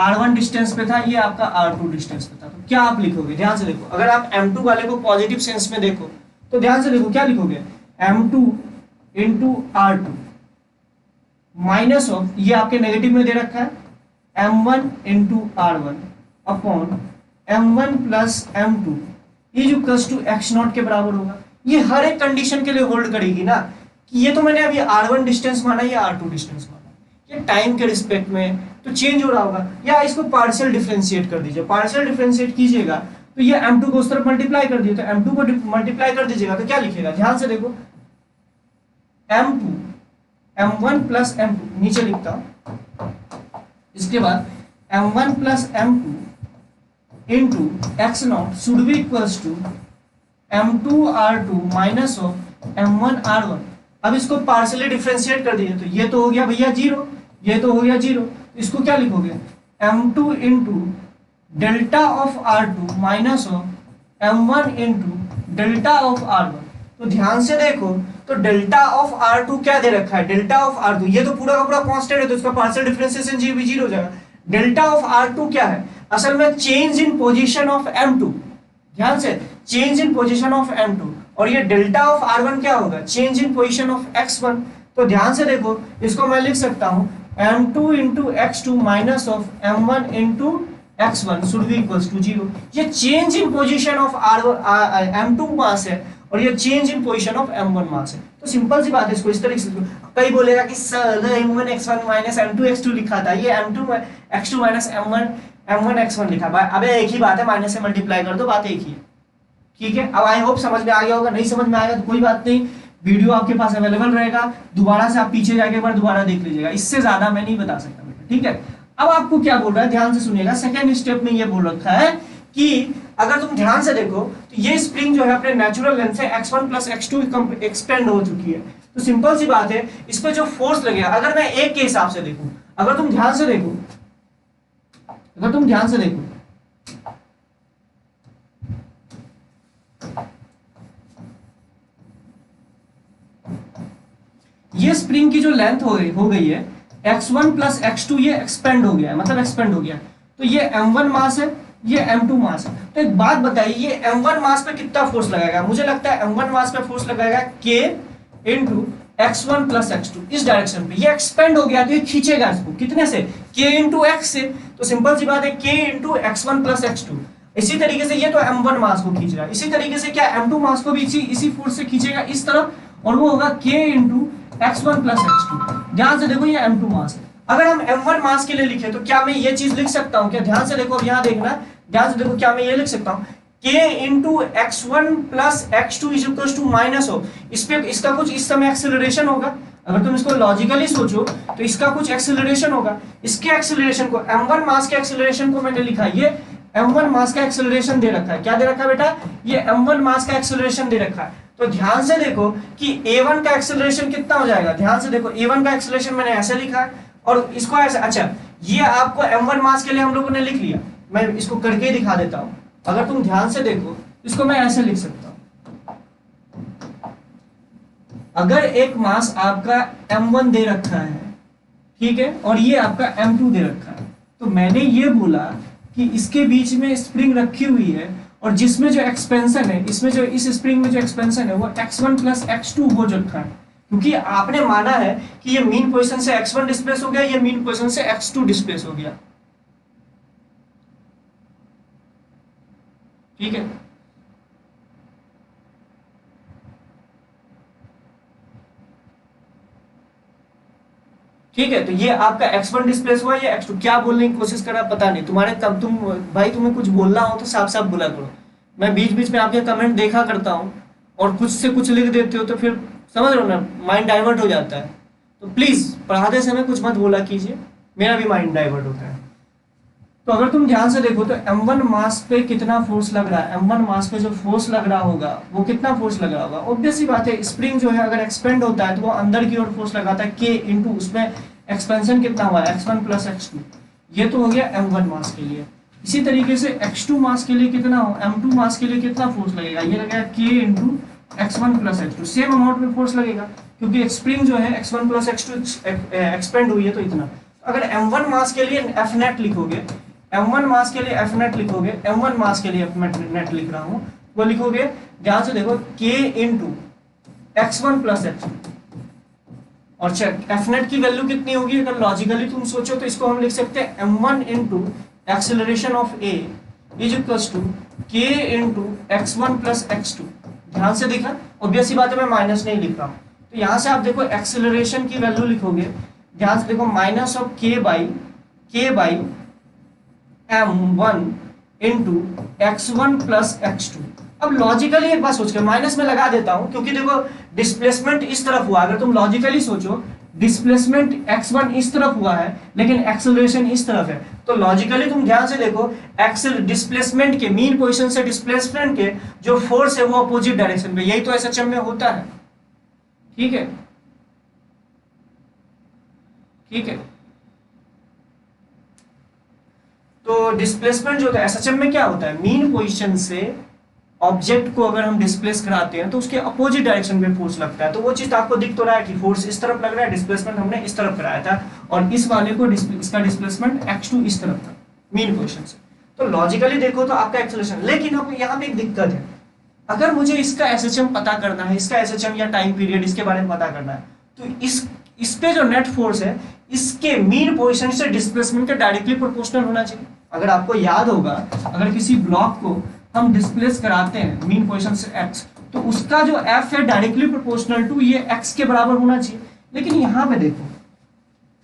r1 डिस्टेंस पे था, ये आपका r2 डिस्टेंस पे था, तो क्या आप लिखोगे? ध्यान से देखो, अगर आप m2 वाले को पॉजिटिव सेंस में देखो तो ध्यान से देखो क्या लिखोगे, m2 into r2 minus of, ये आपके नेगेटिव में दे रखा है, m1 into r1 upon m1 plus m2 is equals to x0 के बराबर होगा। ये हर एक कंडीशन के लिए होल्ड करेगी ना, कि ये तो मैंने अभी r1 डिस्टेंस माना, ये r2 डिस्टेंस माना, ये टाइम के रिस्पेक्ट में तो चेंज हो रहा होगा। या इसको पार्शियल डिफरेंशिएट कर दीजिए, पार्शियल डिफरेंशिएट कीजिएगा तो ये m2 को उस तरफ मल्टीप्लाई कर दिए, तो m2 को मल्टीप्लाई कर दीजिएगा तो क्या लिखेगा? ध्यान से देखो, m2 m1 प्लस m2 नीचे लिखता हूं, इसके बाद m1 plus m2 into x0 should be equals to m2 r2 minus of m1 r1। अब इसको पार्शियली डिफरेंशिएट कर दीजिए, तो ये तो हो गया भैया 0, ये तो हो गया 0, इसको क्या लिखोगे m2 into delta of r2 minus of m1 into delta of r1। तो ध्यान से देखो, तो डेल्टा ऑफ R2 क्या दे रखा है, डेल्टा ऑफ R2, ये तो पूरा का पूरा कांस्टेंट है तो इसका पार्शियल डिफरेंशिएशन जी भी जीरो हो जाएगा। डेल्टा ऑफ R2 क्या है, असल में change in position of M2, ध्यान से, change in position of M2, और ये डेल्टा ऑफ R1 क्या होगा, change in position of X1। तो ध्यान से देखो, इसको मैं लिख सकता हूं M2 into X2 minus of M1 into X1 should be equals to 0। ये change in position of M2 mass है और ये change in position of M1 mass है। तो सिंपल सी बात है, इसको इस तरीके से, कई बोलेगा कि sir M1 X1 minus M2 X2 लिखा था, ये M2 X2 minus M1 X1 लिखा। अबे एक ही बात है, माइनस से मल्टीप्लाई कर दो, बात एक ही है। ठीक है, अब आई होप समझ में आ गया होगा, नहीं समझ में आएगा तो कोई बात नहीं, वीडियो आपके पास अवेलेबल रहेगा, दोबारा से आप पीछे जाके एक बार दोबारा देख लीजिएगा, इससे ज्यादा मैं नहीं बता सकता बेटा। ठीक है, अब आपको क्या बोल रहा है, ध्यान से सुनिएगा, सेकेंड स्टेप में ये बोल रखा है कि अगर तुम ध्यान से देखो तो ये स्प्रिंग जो है अपने नेचुरल लेंथ से x1 प्लस x2 एक्सपेंड हो चुकी है। तो सिंपल सी बात है, इस पे जो फोर्स लगेगा, अगर मैं एक के हिसाब से देखूं, अगर तुम ध्यान से देखो, अगर तुम ध्यान से देखो, ये स्प्रिंग की जो लेंथ हो गई है x1 प्लस x2, ये एक्सपेंड हो गया है, मतलब एक्सपेंड हो गया, तो ये m1 मास है, ये m2 मास है। तो एक बात बताइए, ये m1 मास पे कितना फोर्स लगाएगा, मुझे लगता है m1 मास पे फोर्स लगाएगा k into x1 plus x2, इस डायरेक्शन पे, ये एक्सपेंड हो गया तो ये खींचेगा इसको कितने से, k इंटू x से। तो सिंपल सी बात है, k into x1 plus x2। इसी तरीके से ये तो m1 मास को खींच रहा है, इसी तरीके से क्या m2 मास को भी इसी फोर्स से खींचेगा इस तरफ, और वो होगा k into x1 plus x2। ध्यान से देखो, ये m2 मास है। अगर हम m1 मास के लिए लिखे तो क्या मैं ये चीज लिख सकता हूं क्या, ध्यान से देखो, अब यहां देखना, ध्यान से देखो, क्या मैं ये लिख सकता हूं k into x1 plus x2 is equal to minus हो, इस पे इसका कुछ इस समय एक्सेलरेशन होगा, अगर तुम इसको लॉजिकली सोचो तो इसका कुछ एक्सेलरेशन होगा, इसके एक्सेलरेशन को, m1 मास के एक्सेलरेशन को मैंने लिखा, ये m1 मास का एक्सेलरेशन दे रखा है, क्या दे रखा है बेटा, ये m1 मास का एक्सेलरेशन दे रखा है। तो ध्यान से देखो कि a1 का एक्सेलरेशन कितना हो जाएगा, ध्यान से देखो, a1 का एक्सेलरेशन मैंने ऐसे लिखा है और इसको ऐसे, अच्छा ये आपको m1 मास के लिए हम लोगों ने लिख लिया, मैं इसको करके ही दिखा देता हूं। अगर तुम ध्यान से देखो, इसको मैं ऐसे लिख सकता हूं, अगर एक मास आपका m1 दे रखा है, ठीक है, और ये आपका m2 दे रखा है, तो मैंने ये बोला कि इसके बीच में स्प्रिंग रखी हुई है और जिसमें जो एक्सपेंशन है, इसमें जो इस स्प्रिंग में जो एक्सपेंशन है वो x1 प्लस x2 हो रखा है, क्योंकि आपने माना है कि ये मीन पोजीशन से x1 डिस्प्लेस हो गया, ये मीन पोजीशन से x2 डिस्प्लेस हो गया। ठीक है, ठीक है, तो ये आपका x1 डिस्प्लेस हुआ, ये x2, क्या बोलने की कोशिश कर रहा पता नहीं तुम्हारे, तब तुम भाई तुम्हें कुछ बोलना हो तो साफ साफ बोला करो, मैं बीच बीच में आपके कमेंट देखा करता हूँ और कुछ से कुछ लिख देते हो तो फिर समझ रहे हो ना, माइंड डाइवर्ट हो जाता है। तो प्लीज पढ़ाते समय कुछ मत बोला कीजिए, मेरा भी माइंड डाइवर्ट होता है। तो अगर तुम ध्यान से देखो तो m1 मास पे कितना फोर्स लग रहा है, m1 मास पे जो फोर्स लग रहा होगा वो कितना फोर्स लग रहा होगा, ऑब्वियस सी बात है, स्प्रिंग जो है अगर एक्सपेंड होता है तो वो अंदर की ओर फोर्स लगाता है, k इंटू उसमें एक्सपेंशन कितना हुआ है, x1 प्लस x2, ये तो हो गया m1 मास के लिए। इसी तरीके से x2 मास के लिए कितना हो, m2 मास के लिए कितना फोर्स लगेगा, ये लगेगा k into x1 plus x2, same amount में फोर्स लगेगा क्योंकि स्प्रिंग जो है x1 प्लस x2 एक्सपेंड हुई है तो इतना। अगर m1 मास के लिए एफ नेट लिखोगे, m1 मास के लिए एफ नेट लिखोगे, m1 मास के लिए एफ नेट लिख रहा हूं, वो लिखोगे, ध्यान से देखो, k into x1 plus x2, और चेक एफ नेट की वैल्यू कितनी होगी, अगर लॉजिकली तुम सोचो तो इसको हम लिख सकते हैं m1 into acceleration of a is equals to k into x1 plus x2। ध्यान से देखा, ऑब्वियस सी बात है, मैं माइनस नहीं लिख रहा हूं, तो यहां से आप देखो एक्सेलरेशन की वैल्यू लिखोगे, ध्यान से देखो, minus of k by m1 into x1 plus x2। अब लॉजिकली एक बात सोच के माइनस में लगा देता हूं क्योंकि देखो डिस्प्लेसमेंट इस तरफ हुआ, अगर तुम लॉजिकली सोचो डिस्प्लेसमेंट x1 इस तरफ हुआ है लेकिन एक्सेलरेशन इस तरफ है, तो लॉजिकली तुम ध्यान से देखो, एक्सेल डिस्प्लेसमेंट के, मीन पोजीशन से डिस्प्लेसमेंट के जो फोर्स है वो अपोजिट डायरेक्शन में, यही तो एसएचएम में होता है। ठीक है, ठीक है, तो डिस्प्लेसमेंट जो होता है एसएचएम में क्या होता है, मीन पोजीशन से ऑब्जेक्ट को अगर हम डिस्प्लेस कराते हैं तो उसके अपोजिट डायरेक्शन में फोर्स लगता है। तो वो चीज आपको दिख तो रहा है कि फोर्स इस तरफ लग रहा है, डिस्प्लेसमेंट हमने इस तरफ कराया था, और इस वाले को इसका डिस्प्लेसमेंट x2 इस तरफ था मीन पोजीशन से। तो लॉजिकली देखो तो आपका एक्सेलरेशन, लेकिन अब यहाँ पे एक दिक्कत है, अगर मुझे इसका एसएचएम पता करना है, इसका एसएचएम या टाइम पीरियड इसके बारे में पता करना है, तो इस पे जो नेट फोर्स है इसके मीन पोजीशन से डिस्प्लेसमेंट के डायरेक्टली प्रोपोर्शनल होना चाहिए। अगर आपको याद होगा, अगर किसी ब्लॉक को हम डिस्प्लेस कराते हैं मीन पोजीशन से x, तो उसका जो f है डायरेक्टली प्रोपोर्शनल टू ये x के बराबर होना चाहिए। लेकिन यहाँ पे देखो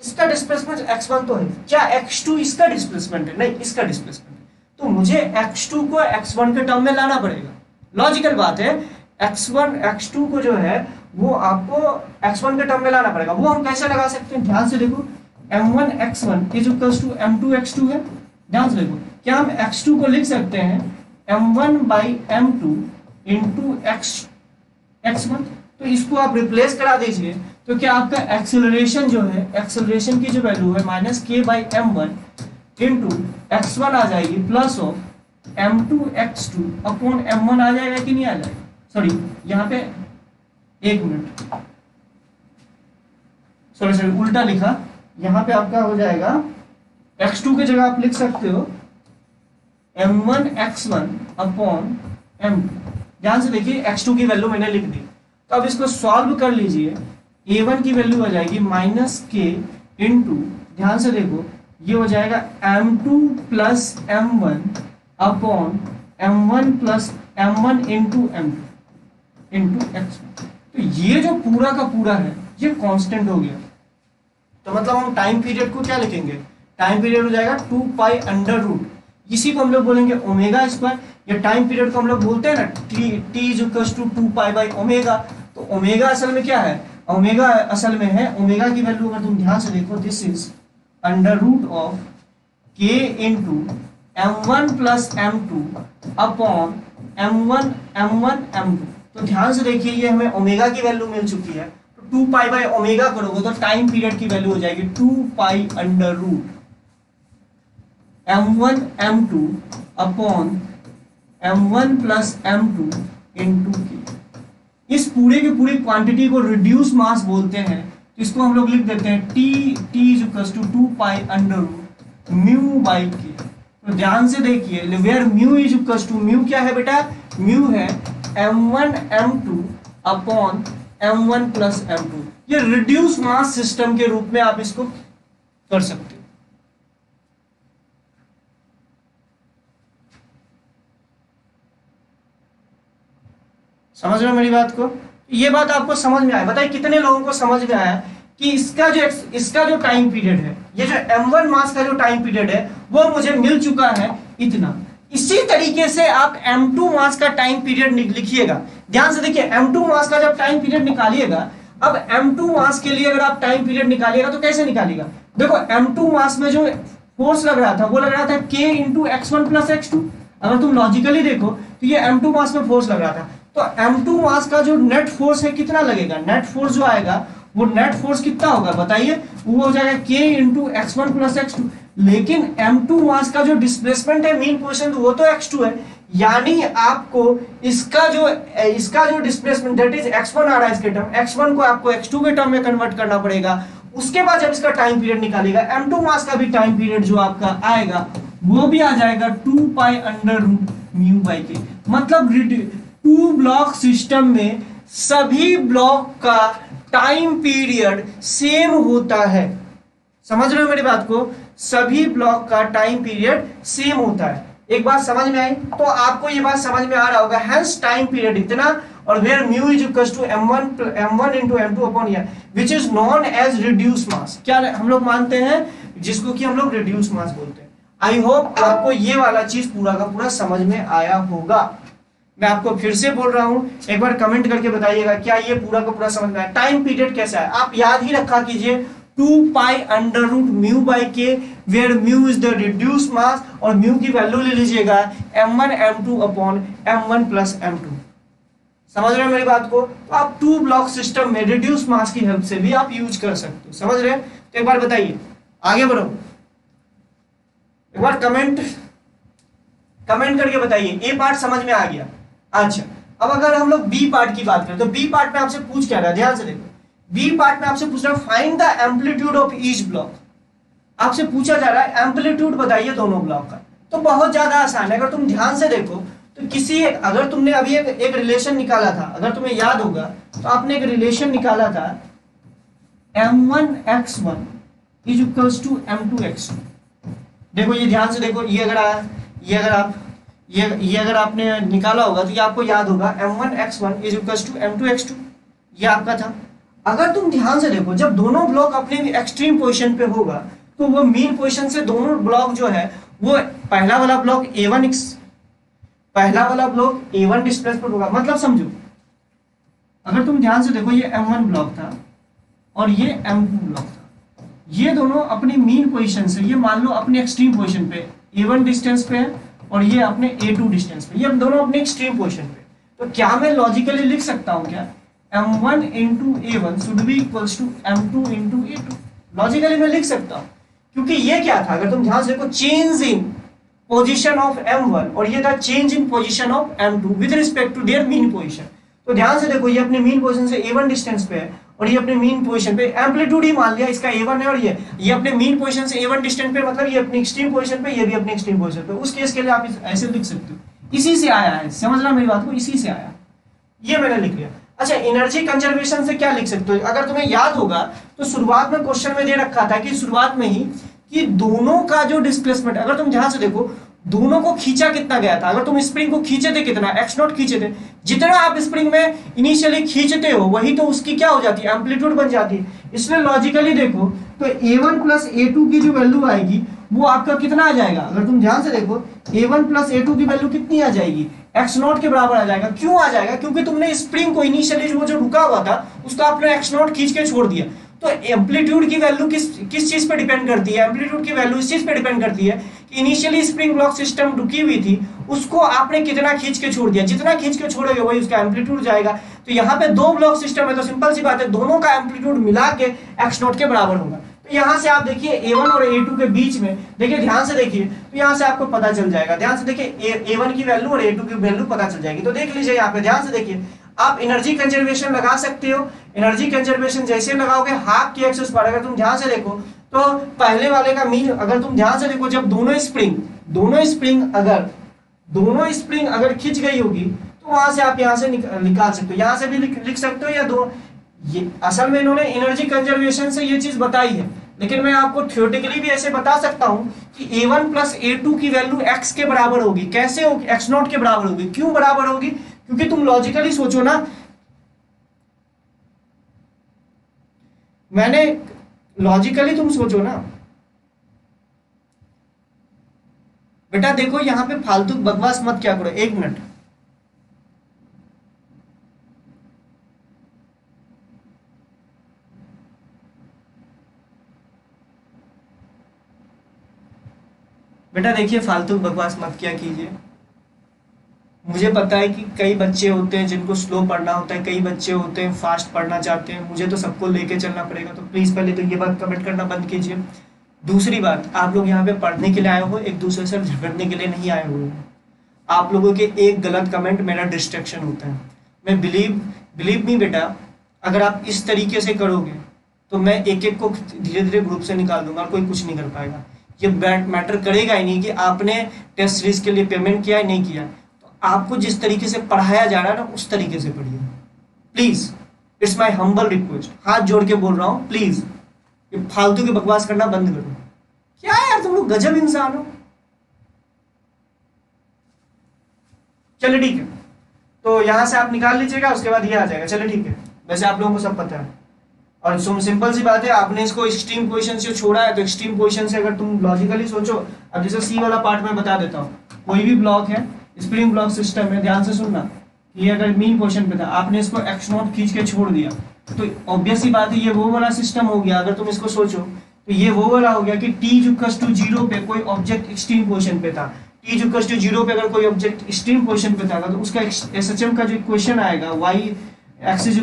इसका डिस्प्लेसमेंट x1 तो है, क्या x2 इसका डिस्प्लेसमेंट है? नहीं, इसका डिस्प्लेसमेंट है। तो मुझे x2 को x1 के टर्म में लाना पड़ेगा। लॉजिकल बात है, x1 x2 को जो है वो आपको x1 के टर्म में लाना पड़ेगा। वो हम कैसे लगा सकते हैं? ध्यान से देखो, m1 x1 is equals to m2 x2 है। ध्यान से देखो, क्या हम x2 को लिख सकते हैं m1 by m2 into x1? तो इसको आप रिप्लेस करा दीजिए, तो क्या आपका एक्सेलरेशन जो है, एक्सेलरेशन की जो वैल्यू है माइनस के बाई m1 इंटू x1 आ जाएगी plus of m2 x2 upon m1 आ जाएगा कि नहीं आ जाएगा? सॉरी, यहाँ पे एक मिनट, सॉरी उल्टा लिखा। यहाँ पे आपका हो जाएगा x2 की जगह आप लिख सकते हो m1 x1 अपॉन m2। ध्यान से देखिए, x2 की वैल्यू मैंने लिख दी। तो अब इसको सॉल्व कर लीजिए, a1 की वैल्यू हो जाएगी माइनस के इंटू, ध्यान से देखो ये हो जाएगा m2 plus m1 upon m1 plus m1 into m2 into x1। तो ये जो पूरा का पूरा है ये कांस्टेंट हो गया। तो मतलब हम टाइम पीरियड को क्या लिखेंगे? टाइम पीरियड हो जाएगा 2 पाई अंडर रूट, इसी को हम लोग बोलेंगे ओमेगा स्क्वायर। या टाइम पीरियड को हम लोग बोलते हैं ना T is equals to 2 pi by omega. तो ओमेगा असल में क्या है? ओमेगा असल में है, ओमेगा की वैल्यू अगर तुम ध्यान से देखो, this is under root of K into m1 plus m2 upon m1 m2। तो ध्यान से देखिए, ये हमें ओमेगा की वैल्यू मिल चुकी है। तो 2 पाई बाई ओमेगा करोगे तो टाइम पीरियड की वैल्यू हो जाएगी 2 pi under root m1 m2 upon m1 plus m2 into K. इस पूरे की पूरी क्वांटिटी को रिड्यूस मास बोलते हैं। तो इसको हम लोग लिख देते हैं t is equals to 2 pi under root mu by K. तो ध्यान से देखिए, where mu is equals to, mu क्या है बेटा? म्यू है m1 m2 upon m1 plus m2। ये रिड्यूस मास सिस्टम के रूप में आप इसको कर सकते हो। समझ रहे हो मेरी बात को? ये बात आपको समझ में आया? बताइए कितने लोगों को समझ में आया कि इसका जो टाइम पीरियड है, ये जो m1 मास का जो टाइम पीरियड है वो मुझे मिल चुका है इतना। इसी तरीके से आप m2 मास का टाइम पीरियड लिखिएगा। ध्यान से देखिए, m2 मास का जब टाइम पीरियड निकालिएगा, अब m2 मास के लिए अगर आप टाइम पीरियड निकालिएगा तो कैसे निकालिएगा? देखो, m2 मास में जो फोर्स लग रहा था वो लग रहा था k into x1 plus x2। अगर तुम लॉजिकली देखो तो ये m2 मास में फोर्स लग रहा था। तो m2 मास का जो नेट फोर्स है कितना लगेगा? नेट फोर्स जो आएगा वो नेट फोर्स कितना होगा बताइए? वो हो जाएगा k into x1 plus x2। लेकिन m2 मास का जो डिस्प्लेसमेंट है मीन पोजीशन वो तो x2 है, यानी आपको इसका जो डिस्प्लेसमेंट दैट इज x1 आ रहा है, इसके टर्म x1 को आपको x2 के टर्म में कन्वर्ट करना पड़ेगा। उसके बाद जब इसका टाइम पीरियड निकालेगा, m2 मास का भी टाइम पीरियड जो आपका आएगा वो भी आ जाएगा 2 pi under root mu by K. मतलब 2 ब्लॉक सिस्टम में सभी ब्लॉक का टाइम पीरियड सेम होता है। समझ रहे हो मेरी बात को? सभी ब्लॉक का टाइम पीरियड सेम होता है। एक बात समझ में आई? तो आपको ये बात समझ में आ रहा होगा, हेंस टाइम पीरियड इतना, और where mu is equals to m1 into m2 upon year which is known as reduce mass. क्या हम लोग मानते हैं? जिसको कि हम लोग रिड्यूस मास बोलते हैं। आई होप आपको ये वाला चीज पूरा का पूरा समझ में आया होगा। मैं आपको फिर से बोल रहा हूं, एक बार कमेंट करके बताइएगा क्या ये पूरा का पूरा समझ में आया। टाइम पीरियड कैसा है आप याद ही रखा कीजिए, 2 pi under root mu by K, where mu is the reduce mass, और म्यू की वैल्यू ले लीजिएगा m1 m2 upon m1 plus m2। समझ रहे हो मेरी बात को? तो आप 2 ब्लॉक सिस्टम में रिड्यूस मास की हेल्प से भी आप यूज कर सकते हो। समझ रहे हैं? तो एक बार बताइए, आगे बढ़ो, एक बार कमेंट करके बताइए ये पार्ट समझ में आ गया। अच्छा, अब अगर हम लोग बी पार्ट की बात करें तो बी पार्ट में आपसे पूछ क्या रहा है, ध्यान से देखो। बी पार्ट में आपसे पूछ रहा है find the amplitude of each block. आपसे पूछा जा रहा है एम्पलीट्यूड बताइए दोनों ब्लॉक का। तो बहुत ज्यादा आसान है, अगर तुम ध्यान से देखो तो किसी अगर तुमने अभी एक रिलेशन निकाला था, अगर तुम्हें याद होगा तो आपने एक रिलेशन निकाला था m1x1 is equals to m2x2। देखो ये ध्यान से देखो, ये अगर आपने निकाला होगा तो ये आपको याद होगा m1x1 is equals to m2x2, ये आपका था। अगर तुम ध्यान से देखो जब दोनों ब्लॉक अपने एक्सट्रीम पोजीशन पे होगा तो वो मीन पोजीशन से दोनों ब्लॉक जो है वो पहला वाला ब्लॉक A1 डिस्प्लेस पर होगा। मतलब समझो, अगर तुम ध्यान से देखो ये M1 ब्लॉक था और ये M2 ब्लॉक था, ये दोनों अपनी मीन पोजीशन से, ये मान लो अपने एक्सट्रीम पोजीशन पे A1 डिस्टेंस पे है और ये अपने A2 डिस्टेंस पे, ये दोनों अपने एक्सट्रीम पोजीशन पे। तो क्या मैं लॉजिकली लिख सकता हूं क्या M1 into A1 should be equals to M2 into A2? Logically मैं लिख सकता हूं, क्योंकि ये क्या था, अगर तुम ध्यान से देखो, change in position of M1 और ये था change in position of M2 with respect to their mean position. तो ध्यान से देखो, ये अपने मीन पोजीशन से A1 डिस्टेंस पे है और ये अपने मीन पोजीशन पे, एम्पलीट्यूड ही मान लिया इसका A1 है और ये अपने मीन पोजीशन से A1 डिस्टेंस पे, मतलब ये अपनी एक्सट्रीम पोजीशन पे, ये भी अपनी एक्सट्रीम पोजीशन पे। उस केस के लिए आप ऐसे लिख सकते हो, इसी से आया है, समझना मेरी बात को, इसी से आया, ये मैंने लिख लिया। अच्छा, एनर्जी कंजर्वेशन से क्या लिख सकते हो, अगर तुम्हें याद होगा तो शुरुआत में क्वेश्चन में दे रखा था कि शुरुआत में ही कि दोनों का जो डिस्प्लेसमेंट, अगर तुम ध्यान से देखो दोनों को खींचा कितना गया था, अगर तुम स्प्रिंग को खींचे थे कितना, x0 खींचे थे, जितना आप स्प्रिंग में इनिशियली खींचते हो वही तो उसकी क्या हो जाती है, एम्पलीट्यूड बन जाती है। इसलिए लॉजिकली देखो तो A1 प्लस A2 की जो वैल्यू आएगी वो आपका कितना आ जाएगा, अगर तुम ध्यान से देखो A1 प्लस A2 की वैल्यू कितनी आ जाएगी, x0 के बराबर आ जाएगा। क्यों आ जाएगा, क्योंकि तुमने स्प्रिंग को इनिशियली जो रुका हुआ था उसका आपने x0 खींच के छोड़ दिया। तो एम्पलीट्यूड की वैल्यू किस चीज पे डिपेंड करती है, एम्पलीट्यूड की वैल्यू इस चीज पे डिपेंड करती है कि इनिशियली स्प्रिंग ब्लॉक सिस्टम रुकी हुई थी उसको आपने कितना खींच के छोड़ दिया, जितना खींच के छोड़ोगे वही उसका एम्पलीट्यूड जाएगा। तो यहाँ पे दो ब्लॉक सिस्टम है तो सिंपल सी बात है, दोनों का एम्पलीट्यूड मिला के x0 के बराबर होगा। तो यहाँ से आप देखिए A1 और A2 के बीच में, देखिए ध्यान से देखिए, तो यहाँ से आपको पता चल जाएगा, ध्यान से देखिए A1 की वैल्यू और A2 की वैल्यू पता चल जाएगी। तो देख लीजिए यहाँ पे ध्यान से देखिए, आप एनर्जी कंजर्वेशन लगा सकते हो। एनर्जी कंजर्वेशन जैसे लगाओगे हाफ की एक्स स्क्वायर, अगर तुम ध्यान से देखो तो पहले वाले का मीन, अगर तुम ध्यान से देखो जब दोनों स्प्रिंग अगर खिंच गई होगी तो वहां से आप यहाँ से निकाल सकते हो, यहाँ से भी लिख सकते हो या दो। ये असल में इन्होंने एनर्जी कंजर्वेशन से ये चीज बताई है, लेकिन मैं आपको थ्योरेटिकली भी ऐसे बता सकता हूं कि A1 प्लस A2 की वैल्यू x के बराबर होगी। कैसे होगी, x0 के बराबर होगी। क्यों बराबर होगी, क्योंकि तुम लॉजिकली सोचो ना, लॉजिकली तुम सोचो ना बेटा, देखो यहां पे फालतू बकवास मत क्या करो, एक मिनट। बेटा देखिए फालतू बकवास मत क्या कीजिए। मुझे पता है कि कई बच्चे होते हैं जिनको स्लो पढ़ना होता है, कई बच्चे होते हैं फास्ट पढ़ना चाहते हैं, मुझे तो सबको लेके चलना पड़ेगा। तो प्लीज़ पहले तो ये बात कमेंट करना बंद कीजिए। दूसरी बात, आप लोग यहाँ पे पढ़ने के लिए आए हो, एक दूसरे से झगड़ने के लिए नहीं आए हुए हो। आप लोगों के एक गलत कमेंट मेरा डिस्ट्रैक्शन होता है। मैं बिलीव मी बेटा, अगर आप इस तरीके से करोगे तो मैं एक एक को धीरे धीरे ग्रुप से निकाल दूंगा और कोई कुछ नहीं कर पाएगा। ये मैटर करेगा ही नहीं कि आपने टेस्ट सीरीज के लिए पेमेंट किया है नहीं किया। तो आपको जिस तरीके से पढ़ाया जा रहा है ना उस तरीके से पढ़िए please. It's my humble request, हाथ जोड़ के बोल रहा हूँ, प्लीज ये फालतू की बकवास करना बंद करो। क्या यार तुम लोग गजब इंसान हो। चलिए ठीक है, तो यहां से आप निकाल लीजिएगा, उसके बाद ये आ जाएगा। चलिए ठीक है, वैसे आप लोगों को सब पता है और सिंपल सी बात है, आपने इसको एक्सट्रीम पोजीशन से छोड़ा है तो एक्सट्रीम पोजीशन से अगर तुम लॉजिकली सोचो, अब जैसे सी वाला पार्ट में बता देता हूँ, कोई भी ब्लॉक है, स्प्रिंग ब्लॉक सिस्टम है, ध्यान से सुनना, ये अगर मीन पोजीशन पे था, आपने इसको x0 खींच के छोड़ दिया तो ऑब्वियस सी बात है ये वो वाला सिस्टम हो गया। अगर तुम इसको सोचो तो ये वो वाला हो गया कि t=0 पे कोई ऑब्जेक्ट एक्सट्रीम पोजीशन पे था, t=0 पे अगर कोई ऑब्जेक्ट एक्सट्रीम पोजीशन पे था तो उसका SHM का जो इक्वेशन आएगा y axis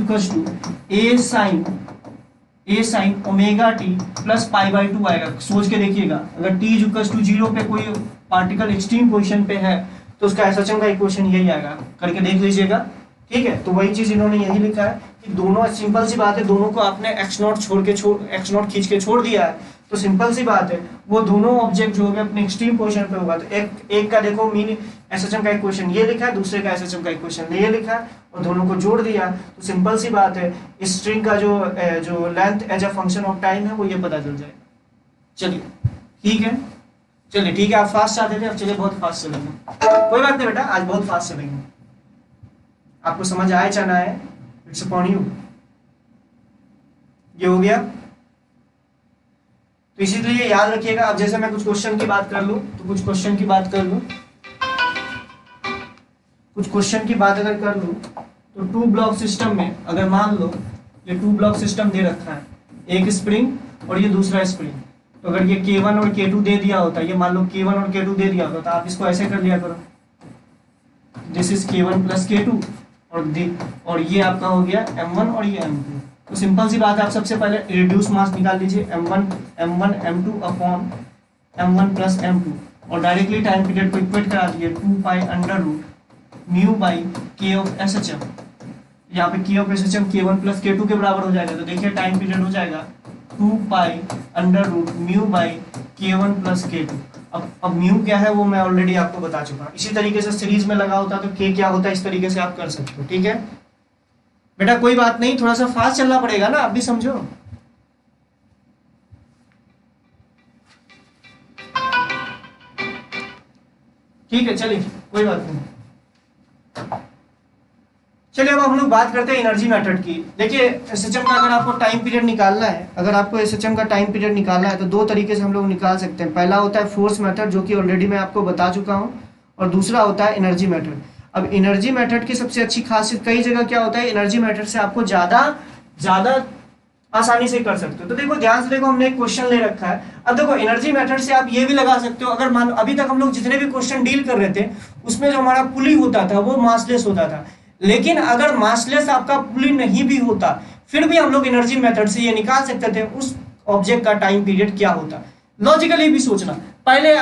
a sin omega t plus π/2 आएगा। सोच के देखिएगा, अगर t=0 पे कोई पार्टिकल एक्सट्रीम पोजीशन पे है तो उसका एसएचएम का इक्वेशन यही आएगा, करके देख लीजिएगा। ठीक है, तो वही चीज इन्होंने यही लिखा है कि दोनों, सिंपल सी बात है, दोनों को आपने एक्स नॉट खींच के छोड़ दिया है, तो सिंपल सी बात है वो दोनों ऑब्जेक्ट जो होंगे अपने एक्सट्रीम पोजीशन पे होगा। तो एक का देखो मीन एसएचएम का इक्वेशन ये लिखा है, दूसरे का एसएचएम का इक्वेशन ये लिखा है, और दोनों को जोड़ दिया। तो सिंपल सी बात है, इस स्ट्रिंग का जो length as a function of time है वो ये पता चल जाएगा। चलिए ठीक है, चलिए ठीक है, आप फास्ट चाहते थे, अब चलिए बहुत फास्ट चलेंगे, कोई बात नहीं बेटा, आज बहुत फास्ट चलेंगे, आपको समझ आए चाहे ना आए, इट्स अपॉन यू। ये हो गया, तो इसीलिए याद रखिएगा। अब जैसे मैं कुछ क्वेश्चन की बात कर लूं, तो कुछ क्वेश्चन की बात कर लूं, कुछ क्वेश्चन की बात अगर कर लूं, तो 2 ब्लॉक सिस्टम में अगर मान लो ये 2 ब्लॉक सिस्टम दे रखा है, एक स्प्रिंग और ये दूसरा स्प्रिंग, तो अगर ये K1 और K2 दे दिया होता, ये मान लो K1 और K2 दे दिया होता, तो आप इसको ऐसे कर लिया करो, this is K1 plus K2, और ये आपका हो गया M1 और ये M2। तो सिंपल सी बात है, आप सबसे पहले रिड्यूस मास निकाल लीजिए, M1 M2 upon M1 plus M2, और डायरेक्टली टाइम पीरियड को इक्वेट करा दिए 2 pi under root mu by K of SHM। यहाँ पे K of SHM K1 plus K2 के बराबर हो जाएगा, तो देखिए टाइम पीरियड हो जाएगा 2 pi under root mu by K1 plus K2। अब म्यू क्या है वो मैं ऑलरेडी आपको बता चुका हूँ। इसी तरीके से सीरीज में लगा होता तो K क्या होता है, इस तरीके से आप कर सकते हो। ठीक है बेटा, कोई बात नहीं, थोड़ा सा फास्ट चलना पड़ेगा ना, आप भी समझो। ठीक है, चलिए कोई बात नहीं। चलिए अब हम लोग बात करते हैं एनर्जी मेथड की। देखिए एसएचएम का अगर आपको टाइम पीरियड निकालना है, अगर आपको एसएचएम का टाइम पीरियड निकालना है तो 2 तरीके से हम लोग निकाल सकते हैं। पहला होता है फोर्स मेथड, जो कि ऑलरेडी मैं आपको बता चुका हूं, और दूसरा होता है एनर्जी मेथड। अब एनर्जी मेथड की सबसे अच्छी खासियत, कई जगह क्या होता है, एनर्जी मेथड से आपको ज्यादा आसानी से कर सकते हो। तो देखो ध्यान से देखो, हमने एक क्वेश्चन ले रखा है। अब देखो एनर्जी मेथड से आप ये भी लगा सकते हो, अगर मान अभी तक हम लोग जितने भी क्वेश्चन डील कर रहे थे उसमें जो हमारा पुली होता था वो मासलेस होता था, लेकिन अगर मासलेस आपका पुली नहीं भी होता फिर भी हम लोग एनर्जी मेथड से ये निकाल सकते थे उस ऑब्जेक्ट का टाइम पीरियड क्या होता। लॉजिकली भी सोचना, पहले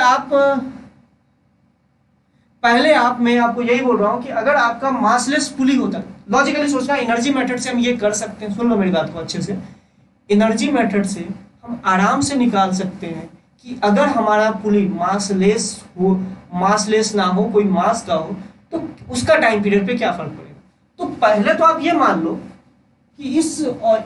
आप मैं आपको यही बोल रहा हूं कि अगर आपका मासलेस पुली होता, लॉजिकली सोचना, एनर्जी मेथड से हम ये कर सकते हैं। सुन लो मेरी बात को अच्छे से, एनर्जी मेथड से हम आराम से निकाल सकते हैं कि अगर हमारा पुली मासलेस ना हो, कोई मास का हो, तो उसका टाइम पीरियड पे क्या फर्क पड़ेगा। तो पहले तो आप ये मान लो कि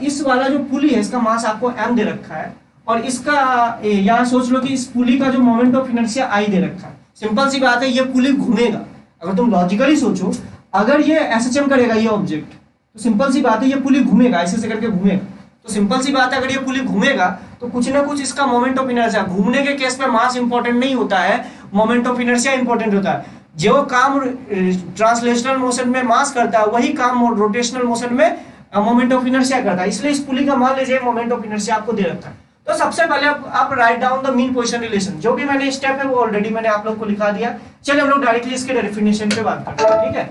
इस वाला जो पुली है इसका मास आपको m दे रखा है, और इसका यहाँ सोच लो कि इस पुली का जो मोमेंट ऑफ इनर्शिया I दे रखा है। सिंपल सी बात है, ये पुली घूमेगा। अगर तुम लॉजिकली सोचो, अगर ये एसएचएम करेगा ये ऑब्जेक्ट, तो सिंपल सी बात है ये पुली घूमेगा, ऐसे से करके घूमेगा। तो सिंपल सी बात है, अगर ये पुली घूमेगा तो कुछ ना कुछ इसका मोमेंट ऑफ इनर्शिया, घूमने के केस में मास इंपॉर्टेंट नहीं होता है, मोमेंट ऑफ इनर्शिया इंपॉर्टेंट होता है। जो काम ट्रांसलेशनल मोशन में मास करता है वही काम रोटेशनल मोशन में मोमेंट ऑफ इनर्शिया करता है। इसलिए इस पुली का मान लीजिए मोमेंट ऑफ इनर्शिया आपको दे रखा है। तो सबसे पहले आप write down the mean position relation, जो भी मैंने स्टेप है वो ऑलरेडी मैंने आप लोग को लिखा दिया। चलिए हम लोग डायरेक्टली इसके डेफिनेशन पे बात करते हैं। ठीक है,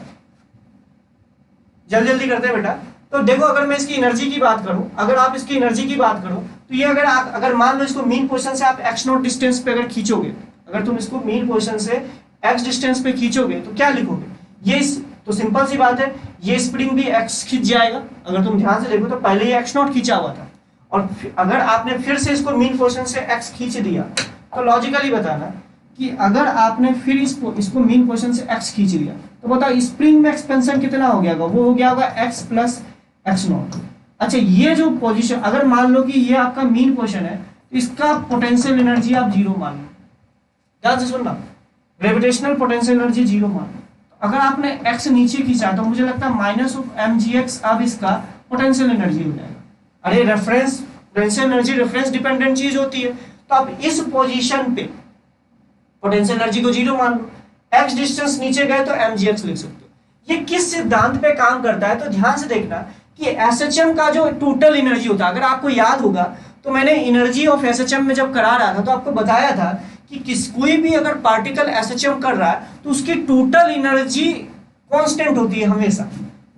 जल्दी करते हैं बेटा। तो देखो अगर मैं इसकी एनर्जी की बात करूं, अगर आप इसकी एनर्जी की बात करो तो ये अगर मान लो इसको मीन पोजीशन से आप x नॉट डिस्टेंस पे अगर खींचोगे, अगर तुम इसको मीन पोजीशन से x डिस्टेंस पे खींचोगे तो क्या लिखोगे, ये तो सिंपल सी बात है, ये स्प्रिंग भी x खींच जाएगा। अगर तुम ध्यान से देखो तो पहले ये x नॉट खींचा हुआ था, और अगर आपने फिर से इसको मीन पोजीशन से x खींच दिया तो लॉजिकली बताना कि अगर आपने फिर इसको मीन पोजीशन से x खींच लिया तो बताओ स्प्रिंग में एक्सपेंशन कितना हो गया, वो हो गया होगा x प्लस x नॉट। अच्छा, ये जो पोजीशन, अगर मान लो कि ये आपका मीन पोजीशन है तो इसका पोटेंशियल एनर्जी आप 0 मान लो। ध्यान से सुनना, ग्रेविटेशनल पोटेंशियल एनर्जी 0 मान लो। अगर आपने x नीचे खींचा तो मुझे लगता है माइनस ऑफ mgx अब इसका पोटेंशियल एनर्जी हो जाएगा। अरे reference potential energy reference dependent चीज होती है, तो आप इस पोजीशन पे पोटेंशियल एनर्जी को 0 मान लो, x डिस्टेंस नीचे गए तो mgx लिख सकते हो। ये किस सिद्धांत पे काम करता है, तो ध्यान से देखना कि एसएचएम का जो टोटल एनर्जी होता है, अगर आपको याद होगा तो मैंने एनर्जी ऑफ एसएचएम में जब करा रहा था तो आपको बताया था कि कोई भी अगर पार्टिकल एसएचएम कर रहा है तो उसकी टोटल एनर्जी कांस्टेंट होती है हमेशा।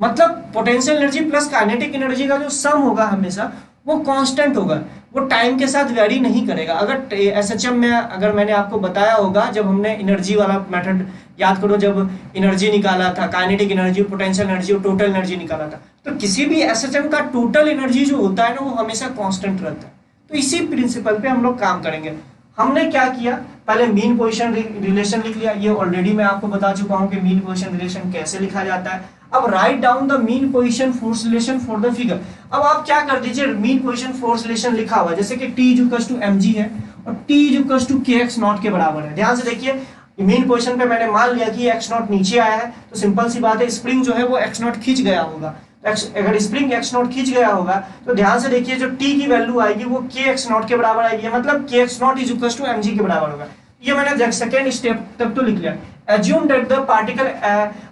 मतलब potential energy plus kinetic energy का जो सम होगा हमेशा वो कांस्टेंट होगा, वो टाइम के साथ वेरी नहीं करेगा। अगर एसएचएम में अगर मैंने आपको बताया होगा, जब हमने एनर्जी वाला मेथड याद करो, जब एनर्जी निकाला था, काइनेटिक एनर्जी, पोटेंशियल एनर्जी और टोटल एनर्जी निकाला था, तो किसी भी एसएचएम का टोटल एनर्जी जो होता है ना वो हमेशा कांस्टेंट रहता है। तो इसी प्रिंसिपल पे हम लोग काम करेंगे। हमने क्या किया, पहले मीन पोजीशन रिलेशन लिख लिया, ये ऑलरेडी मैं आपको बता चुका हूँ कि मीन पोजीशन रिलेशन कैसे लिखा जाता है। अब write down the mean position force relation for the figure. अब आप क्या कर दीजिए, मीन पोजीशन फोर्स रिलेशन लिखा हुआ है जैसे कि T इक्वल्स टू mg है और T equals to kx naught के बराबर है। ध्यान से देखिए, मीन पोजीशन पे मैंने मान लिया कि x नॉट नीचे आया है, तो सिंपल सी बात है स्प्रिंग जो है वो x नॉट खींच गया होगा। अगर स्प्रिंग x नॉट खींच गया होगा तो ध्यान से देखिए जो t की वैल्यू आएगी वो kx नॉट के बराबर आएगी, मतलब kx naught is equals to mg के बराबर होगा। ये मैंने सेकेंड स्टेप तक तो लिख लिया। Assume that the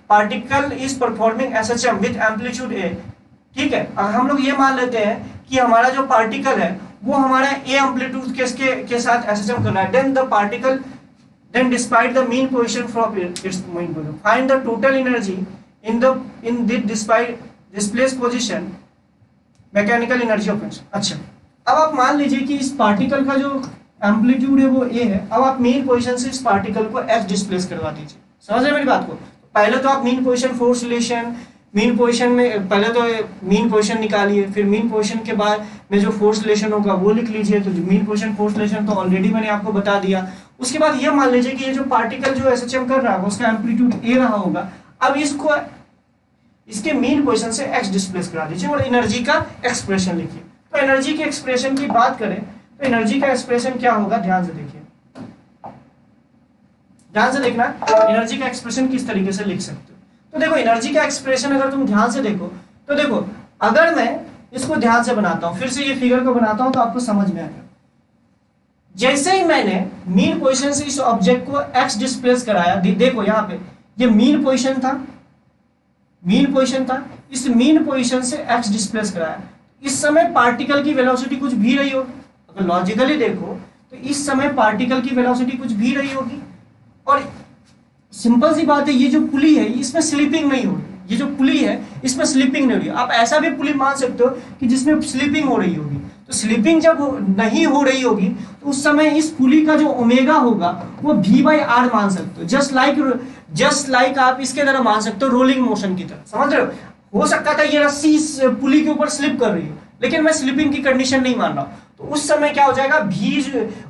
particle is performing SHM with amplitude a। ठीक है, हम लोग ये मान लेते हैं कि हमारा जो पार्टिकल है वो हमारा a एम्पलीट्यूड के साथ एसएचएम कर रहा है। Then despite the mean position from its mean position, find the total energy in this despite displace position mechanical energy of motion. अच्छा, अब आप मान लीजिए कि इस पार्टिकल का जो एम्पलीट्यूड है वो a है। अब आप मेन पोजीशन से इस पार्टिकल को x डिस्प्लेस करवा दीजिए। समझ रहे मेरी बात को? पहले तो आप mean position force relation, mean position में पहले तो मीन पोजीशन निकालिए, फिर मीन पोजीशन के बाद में जो फोर्स रिलेशन होगा वो लिख लीजिए। तो मीन पोजीशन फोर्स रिलेशन तो ऑलरेडी मैंने आपको बता दिया। उसके बाद ये मान लीजिए कि ये जो पार्टिकल जो एसएचएम कर रहा होगा उसका एम्पलीट्यूड a रहा होगा। अब इसको इसके मीन पोजीशन से x डिस्प्लेस करा दीजिए और एनर्जी का एक्सप्रेशन लिखिए। तो एनर्जी के एक्सप्रेशन की बात करें तो एनर्जी का एक्सप्रेशन क्या होगा, ध्यान से देखिए, ध्यान से देखना एनर्जी का एक्सप्रेशन किस तरीके से लिख सकते हो। तो देखो एनर्जी का एक्सप्रेशन अगर तुम ध्यान से देखो तो देखो, अगर मैं इसको ध्यान से बनाता हूं, फिर से ये फिगर को बनाता हूं तो आपको समझ में आएगा। जैसे ही मैंने मीन पोजीशन से इस ऑब्जेक्ट को x डिस्प्लेस कराया, देखो यहाँ पे ये मीन पोजीशन था, मीन पोजीशन था, इस मीन पोजीशन से x डिस्प्लेस कराया। इस समय पार्टिकल की वेलोसिटी कुछ भी रही होगी, अगर लॉजिकली देखो तो इस समय पार्टिकल की वेलोसिटी कुछ भी रही होगी। और सिंपल सी बात है, ये जो पुली है इसमें स्लिपिंग नहीं हो रही, ये जो पुली है इसमें स्लिपिंग नहीं हो रही। आप ऐसा भी पुली मान सकते हो कि जिसमें स्लिपिंग हो रही होगी। तो स्लिपिंग जब नहीं हो रही होगी तो उस समय इस पुली का जो ओमेगा होगा वो v/r मान सकते हो। जस्ट लाइक आप इसके तरह मान सकते हो, रोलिंग मोशन की तरह। समझ रहे हो सकता था ये रस्सी इस पुली के ऊपर स्लिप कर रही हो, लेकिन मैं स्लिपिंग की कंडीशन नहीं मान रहा हूं। तो उस समय क्या हो जाएगा,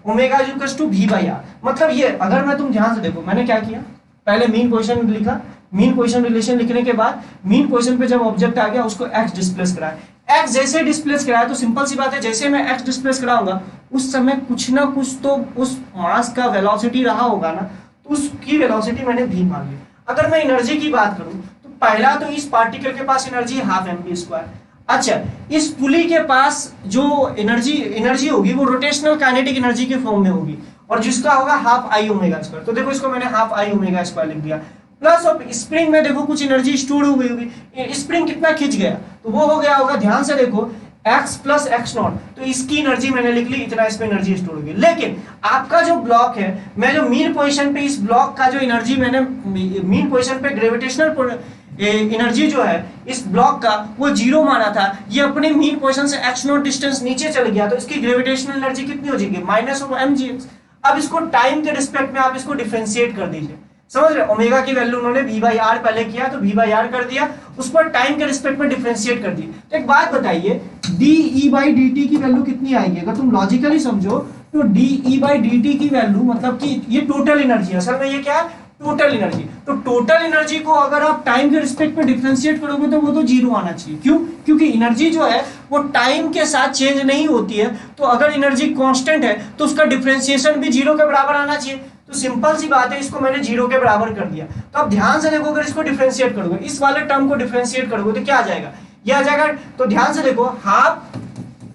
ओमेगा इक्वल्स टू v/r। मतलब ये अगर मैं तुम ध्यान से देखो, मैंने क्या किया, पहले मीन पोजीशन लिखा, मीन पोजीशन रिलेशन लिखने के बाद मीन पोजीशन पे जब ऑब्जेक्ट आ गया उसको x डिस्प्लेस कराया। x जैसे डिस्प्लेस कराया तो सिंपल सी बात है, जैसे मैं x डिस्प्लेस कराऊंगा उस समय कुछ ना कुछ तो उस मास का वेलोसिटी रहा होगा ना, तो उसकी वेलोसिटी मैंने v मान ली। अगर मैं एनर्जी की बात करूं तो पहला तो इस पार्टिकल के पास एनर्जी हाफ mv²। अच्छा, इस पुली के पास जो एनर्जी होगी वो रोटेशनल काइनेटिक एनर्जी के फॉर्म में होगी और जिसका होगा हाफ आई ओमेगा स्क्वायर। तो देखो इसको मैंने हाफ आई ओमेगा स्क्वायर लिख दिया। प्लस ऑफ स्प्रिंग में देखो कुछ एनर्जी स्टोर हो गई होगी, स्प्रिंग कितना खींच गया तो वो हो गया होगा, ध्यान से देखो, x प्लस x नॉट। तो इसकी एनर्जी मैंने लिख ली, इतना इसमें एनर्जी स्टोर होगी। लेकिन आपका जो ब्लॉक है, मैं जो मीन पोजीशन पे इस ब्लॉक का जो एनर्जी मैंने मीन पोजीशन पे ग्रेविटेशनल एनर्जी जो है इस ब्लॉक का वो 0 माना था, ये अपने मीन पोजीशन से x नॉट डिस्टेंस नीचे चल गया तो इसकी ग्रेविटेशनल एनर्जी कितनी हो जाएगी, -mgx। अब इसको टाइम के रिस्पेक्ट में आप इसको डिफरेंशिएट कर दीजिए। समझ रहे, ओमेगा की वैल्यू उन्होंने v/r पहले किया तो v/r कर दिया, उस पर टाइम के रिस्पेक्ट में डिफरेंशिएट कर दी। तो एक बात बताइए, de/dt की वैल्यू कितनी आएगी? अगर तुम लॉजिकली समझो तो de/dt की वैल्यू मतलब कि ये टोटल एनर्जी है, असल में ये क्या है, टोटल एनर्जी। तो टोटल एनर्जी को अगर आप टाइम के रिस्पेक्ट में डिफरेंशिएट करोगे तो वो तो 0 आना चाहिए। क्यों? क्योंकि एनर्जी जो है वो टाइम के साथ चेंज नहीं होती है, तो अगर एनर्जी कांस्टेंट है तो उसका डिफरेंशिएशन भी 0 के बराबर आना चाहिए। तो सिंपल सी बात है, इसको मैंने 0 के बराबर कर दिया। तो अब ध्यान से देखो, अगर इसको डिफरेंशिएट करोगे, इस वाले टर्म को डिफरेंशिएट करोगे तो क्या आ जाएगा, ये आ जाएगा। तो ध्यान से देखो, हाफ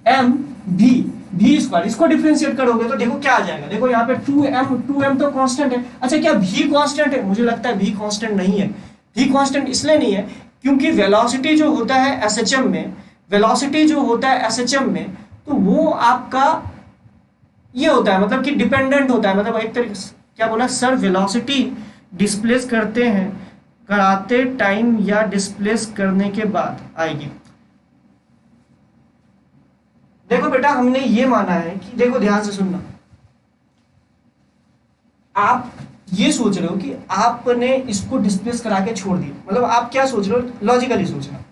m v², इसको डिफरेंशिएट करोगे तो देखो क्या आ जाएगा। देखो यहाँ पे 2m तो कांस्टेंट है। अच्छा, क्या v कांस्टेंट है? मुझे लगता है v कांस्टेंट नहीं है। v कांस्टेंट इसलिए नहीं है क्योंकि वेलोसिटी जो होता है एसएचएम में, वेलोसिटी जो होता है एसएचएम में, तो वो आपका ये होता है, मतलब कि डिपेंडेंट होता है। मतलब एक तरीके से क्या बोला सर, वेलोसिटी डिस्प्लेस करते हैं कराते टाइम या डिस्प्लेस करने के बाद आएगी। देखो बेटा हमने ये माना है कि, देखो ध्यान से सुनना, आप ये सोच रहे हो कि आपने इसको डिस्प्लेस करा के छोड़ दिया, मतलब आप क्या सोच रहे हो, लॉजिकली सोचना,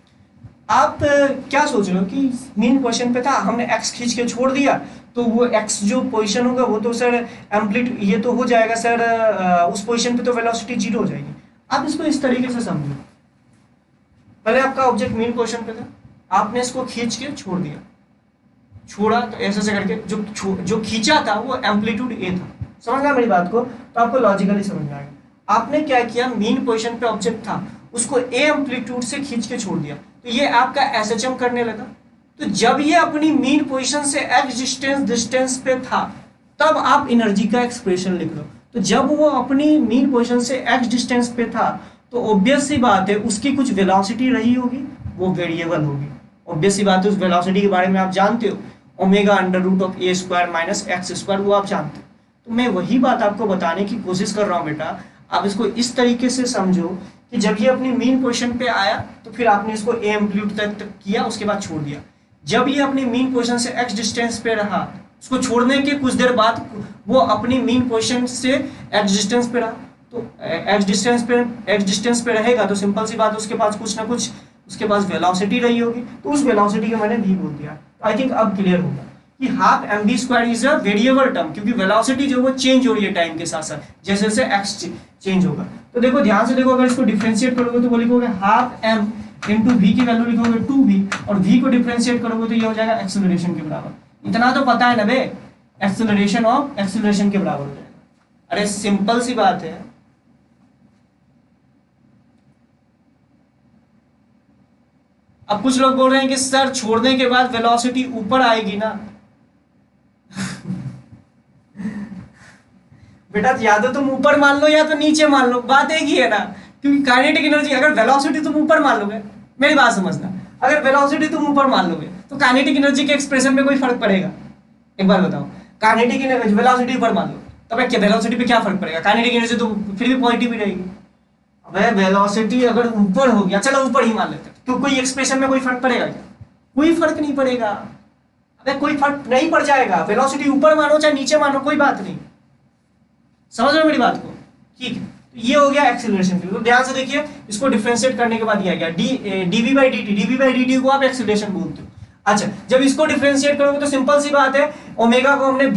आप क्या सोच रहे हो कि मीन पोजीशन पे था, हमने एक्स खींच के छोड़ दिया, तो वो एक्स जो पोजीशन होगा वो तो सर एम्पलीट्यूड ये तो हो जाएगा सर, उस पोजीशन पे तो वेलोसिटी जीरो हो जाएगी। आप इसको इस तरीके से समझो, पहले आपका ऑब्जेक्ट मीन पोजीशन पे था, आपने इसको खींच के छोड़ दिया, छोड़ा तो ऐसे से करके जो खींचा था वो एम्पलीट्यूड ए था, समझ गया मेरी बात को, तो आपको लॉजिकली समझ में आएगा। आपने क्या किया, मीन पोजीशन पे ऑब्जेक्ट था, उसको ए एम्पलीट्यूड से खींच के छोड़ दिया, तो ये आपका एसएचएम करने लगा। तो जब ये अपनी मीन पोजीशन से एक्स डिस्टेंस पे था, तब आप एनर्जी का एक्सप्रेशन लिख लो। तो जब वो अपनी मीन पोजीशन से एक्स डिस्टेंस पे था, तो ऑब्वियस सी बात है उसकी कुछ वेलोसिटी रही होगी, वो वेरिएबल होगी। ऑब्वियस सी बात है, उस वेलोसिटी के बारे में आप जानते हो, omega under root of A square minus X square, वो आप जानते हो। तो मैं वही बात आपको बताने की कोशिश कर रहा हूँ बेटा, आप इसको इस तरीके से समझो कि जब ये अपनी मीन पोजीशन पे आया तो फिर आपने इसको ए एम्पलीट्यूड तक किया, उसके बाद छोड़ दिया। जब ये अपनी मीन पोजीशन से एक्स डिस्टेंस पे रहा, उसको छोड़ने के कुछ देर बाद वो अपनी मीन पोजीशन से एक्स डिस्टेंस पे रहा, तो एक्स डिस्टेंस पे रहेगा तो सिंपल सी बात है उसके पास कुछ ना कुछ उसके पास वेलोसिटी रही होगी, तो उस वेलोसिटी को मैंने v बोल दिया। आई थिंक अब क्लियर होगा कि half M B square is a variable term, क्योंकि वेलोसिटी जो वो चेंज हो रही है टाइम के साथ साथ, जैसे जैसे एक्स चेंज होगा। तो देखो ध्यान से देखो, अगर इसको डिफरेंशिएट करोगे तो वो लिखोगे हाफ एम इंटू वी की वैल्यू लिखोगे 2v, और v को डिफरेंशिएट करोगे तो ये हो जाएगा एक्सेलरेशन के बराबर। इतना तो पता है ना बे, एक्सेलरेशन ऑफ एक्सेलरेशन के बराबर हो जाएगा। अरे सिंपल सी बात है। अब कुछ लोग बोल रहे हैं कि सर छोड़ने के बाद वेलोसिटी ऊपर आएगी ना। बेटा या तो तुम ऊपर मान लो या तो नीचे मान लो, बात एक ही है ना, क्योंकि काइनेटिक एनर्जी, अगर वेलोसिटी तुम ऊपर मान लोगे, मेरी बात समझना, अगर वेलोसिटी तुम ऊपर मान लोगे तो काइनेटिक एनर्जी के एक्सप्रेशन में कोई फर्क पड़ेगा? एक बार बताओ, काइनेटिक एनर्जी वेलोसिटी ऊपर मान लो, तब क्या वेलोसिटी पे क्या फर्क पड़ेगा? काइनेटिक एनर्जी तो फिर भी पॉजिटिव ही रहेगी। अबे वेलोसिटी अगर ऊपर हो गया, चलो ऊपर ही मान लेते, तो कोई एक्सप्रेशन में कोई फर्क पड़ेगा क्या? कोई फर्क नहीं पड़ेगा। अबे कोई फर्क नहीं पड़ जाएगा, वेलोसिटी ऊपर मानो चाहे नीचे मानो, कोई बात नहीं। समझ रहे हो मेरी बात को? ठीक है, तो ये हो गया एक्सेलरेशन। तो ध्यान से देखिए, इसको डिफरेंशिएट करने के बाद ये आ गया डीवी बाई डी को आप एक्सेलरेशन बोलते हो। अच्छा, जब इसको डिफरेंशिएट करोगे तो सिंपल सी बात है, ओमेगा को हमने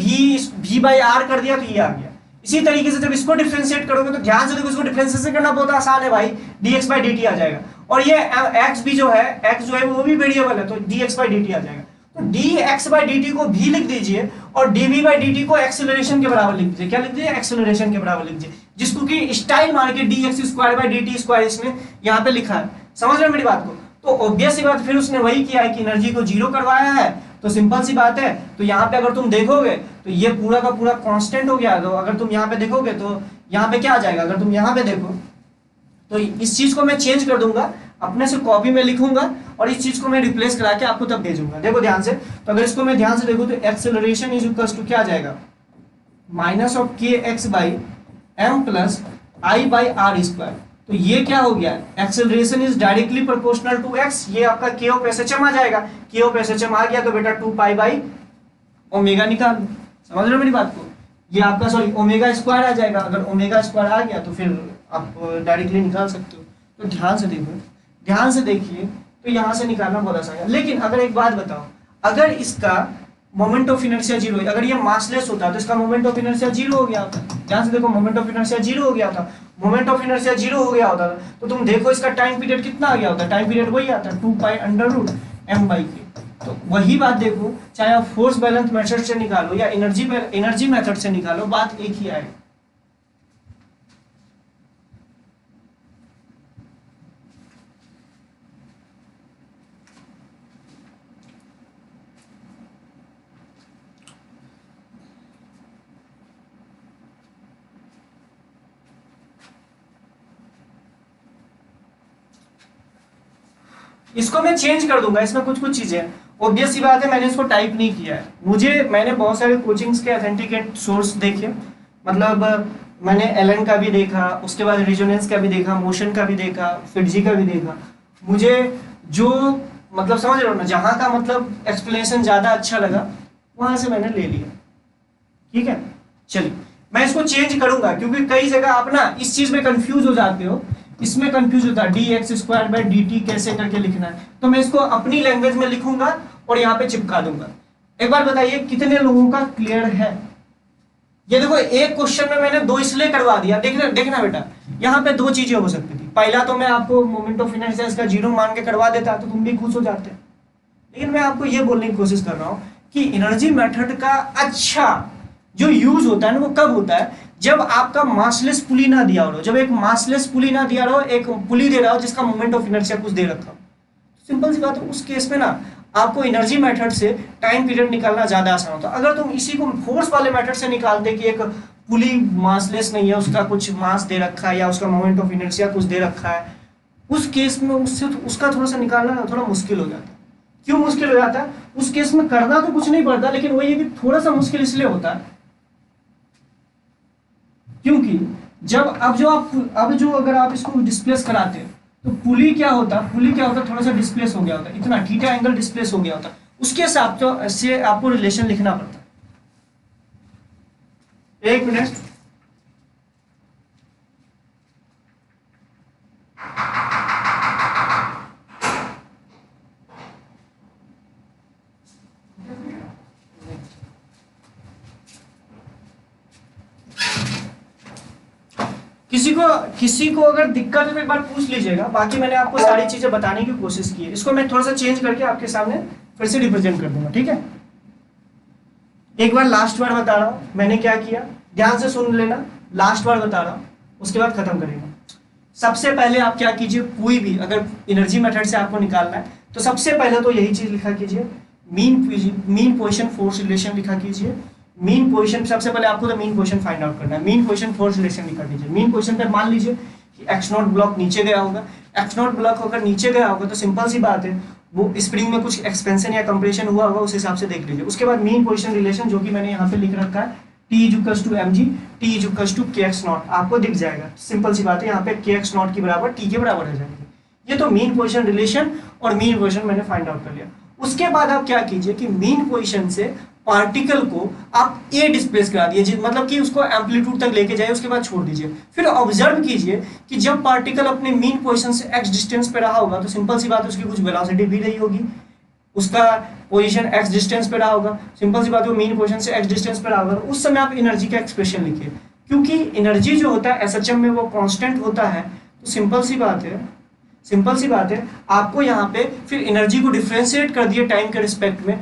v बाई आर कर दिया, तो ये आ गया। इसी तरीके से जब इसको डिफरेंशिएट करोगे तो ध्यान से देखो, इसको डिफरेंशिएशन करना बहुत आसान है भाई, dx बाई dt आ जाएगा। और ये x भी जो है वो भी वेरिएबल है, तो dx बाई dt आ जाएगा। तो dx बाई dt को भी लिख दीजिए और dv बाई dt को एक्सेलरेशन के बराबर लिख दीजिए। क्या लिख दीजिए? एक्सेलरेशन के बराबर लिख दीजिए, जिसको कि स्टाइल मार के dx square by dt square इसने यहाँ पे लिखा है। समझ रहे हैं मेरी बात को? तो ऑब्वियस सी बात, फिर उसने वही किया है कि एनर्जी को जीरो करवाया है, तो सिंपल सी बात है। तो यहाँ पे अगर तुम देखोगे तो ये पूरा का पूरा कांस्टेंट हो गया। तो अगर तुम यहाँ पे देखोगे तो यहाँ पे क्या आ जाएगा, अगर तुम यहाँ पे देखो तो इस चीज को मैं चेंज कर दूंगा, अपने से कॉपी में लिखूंगा और इस चीज को मैं रिप्लेस करा के आपको तब भेजूंगा। देखो ध्यान से, तो अगर इसको मैं ध्यान से देखूं तो एक्सेलरेशन इज इक्वल्स टू क्या आ जाएगा, minus of K X by M plus I by R square. तो ये क्या हो गया, acceleration is directly proportional to X, ये आपका K of S H M आ जाएगा। K of S H M आ गया तो बेटा 2 पाई बाई ओमेगा निकाल। समझ रहे हो मेरी बात को? ये आपका सॉरी ओमेगा स्क्वायर आ जाएगा। अगर ओमेगा स्क्वायर आ गया तो फिर आप डायरेक्टली निकाल सकते हो। तो ध्यान से देखो, ध्यान से देखिए, तो यहाँ से निकालना बहुत आसान है। लेकिन अगर एक बात बताओ, अगर इसका मोमेंट ऑफ इनर्शिया जीरो, अगर ये मासलेस होता तो इसका मोमेंट ऑफ इनर्शिया जीरो हो गया होता। ध्यान से देखो, मोमेंट ऑफ इनर्शिया जीरो हो गया था, मोमेंट ऑफ इनर्शिया जीरो हो गया होता तो तुम देखो इसका टाइम पीरियड कितना आ गया होता। टाइम पीरियड वही आता 2 pi under root M by K. तो वही बात देखो, चाहे आप फोर्स बैलेंस मेथड से निकालो या एनर्जी मेथड से निकालो, बात एक ही आएगी। इसको मैं चेंज कर दूंगा, इसमें कुछ कुछ चीजें, ऑब्वियस सी बात है, मैंने इसको टाइप नहीं किया है। मैंने बहुत सारे कोचिंग्स के ऑथेंटिकेट सोर्स देखे, मतलब मैंने एलन का भी देखा, उसके बाद रेजोनेंस का भी देखा, मोशन का भी देखा, फिटजी का भी देखा। मुझे जो मतलब समझ रहे हो ना, जहां का मतलब एक्सप्लेनेशन ज्यादा अच्छा लगा वहां से मैंने ले लिया। ठीक है, चलिए मैं इसको चेंज करूंगा क्योंकि कई जगह आप ना इस चीज में कंफ्यूज हो जाते हो, इसमें कंफ्यूज होता है dx² कैसे करके लिखना है, तो मैं इसको अपनी लैंग्वेज में लिखूंगा और यहाँ पे चिपका दूंगा। एक बार बताइए कितने लोगों का क्लियर है? ये देखो एक क्वेश्चन में मैंने 2 इसलिए करवा दिया, देखना देखना बेटा, यहाँ पे 2 चीजें हो सकती थी। पहला तो मैं आपको मोमेंट ऑफ इनर्शिया इसका 0 मान के करवा देता तो तुम भी खुश हो जाते, लेकिन मैं आपको ये बोलने की कोशिश कर रहा हूँ कि एनर्जी मेथड का अच्छा जो यूज होता है ना, वो कब होता है? जब आपका मासलेस पुली ना दिया हो, जब एक मासलेस पुली ना दिया हो, एक पुली दे रहा हो जिसका मोमेंट ऑफ इनर्शिया कुछ दे रखा हो। सिंपल सी बात है, उस केस में ना आपको एनर्जी मेथड से टाइम पीरियड निकालना ज्यादा आसान होता है। अगर तुम इसी को फोर्स वाले मेथड से निकालते कि एक पुली मासलेस नहीं है, उसका कुछ मास दे रखा है या उसका मोमेंट ऑफ इनर्शिया कुछ दे रखा है, उस केस में उससे उसका थोड़ा सा निकालना थोड़ा मुश्किल हो जाता है। क्यों मुश्किल हो जाता है? उस केस में करना तो कुछ नहीं पड़ता, लेकिन वही है कि थोड़ा सा मुश्किल इसलिए होता है क्योंकि जब अब जो अगर आप इसको डिस्प्लेस कराते हैं तो पुली क्या होता, थोड़ा सा डिस्प्लेस हो गया होता, इतना थीटा एंगल डिस्प्लेस हो गया होता, उसके हिसाब से आपको रिलेशन लिखना पड़ता। एक मिनट, किसी को अगर दिक्कत है तो एक बार पूछ लीजिएगा, बाकी मैंने आपको सारी चीजें बताने की कोशिश की है। इसको मैं थोड़ा सा चेंज करके आपके सामने फिर से रिप्रेजेंट कर दूंगा, ठीक है? एक बार लास्ट बार बता रहा हूं मैंने क्या किया, ध्यान से सुन लेना, लास्ट बार बता रहा हूं उसके बाद खत्म करेंगे। सबसे पहले आप क्या कीजिए, कोई भी अगर एनर्जी मेथड से आपको निकालना है तो सबसे पहले तो यही चीज लिखा कीजिए, मीन पोजीशन फोर्स रिलेशन लिखा कीजिए। मीन पोजीशन, सबसे पहले आपको तो मीन पोजीशन फाइंड आउट करना है, मीन पोजीशन फोर्स रिलेशन लिखा कीजिए। मीन पोजीशन पे मान लीजिए कि x0 ब्लॉक नीचे गया होगा, x0 ब्लॉक अगर नीचे गया होगा तो सिंपल सी बात है वो स्प्रिंग में कुछ एक्सपेंशन या कंप्रेशन हुआ होगा, उस हिसाब से देख लीजिए। उसके बाद मीन पोजीशन रिलेशन जो कि मैंने यहाँ पे लिख रखा है, T = mg, T = kx0 आपको दिख जाएगा। सिंपल सी बात है, यहाँ पे kx0 की बराबर T के बराबर हो जाएगी। ये तो मीन पोजीशन रिलेशन और मीन पोजीशन मैंने फाइंड आउट कर लिया। उसके बाद आप क्या कीजिए कि मीन पोजीशन से पार्टिकल को आप ए डिस्प्लेस करा दिए, मतलब कि उसको एम्पलीट्यूड तक लेके जाइए, उसके बाद छोड़ दीजिए। फिर ऑब्जर्व कीजिए कि जब पार्टिकल अपने मीन पोजीशन से एक्स डिस्टेंस पे रहा होगा तो सिंपल सी बात है उसकी कुछ वेलोसिटी भी रही होगी, उसका पोजीशन एक्स डिस्टेंस पे रहा होगा, सिंपल सी बात है मीन पोजीशन से एक्स डिस्टेंस पे रहा होगा। तो उस समय आप एनर्जी का एक्सप्रेशन लिखिए, क्योंकि एनर्जी जो होता है एसएचएम में वो कांस्टेंट होता है, तो सिंपल सी बात है आपको यहाँ पे फिर एनर्जी को डिफरेंशिएट कर दिए टाइम के रिस्पेक्ट में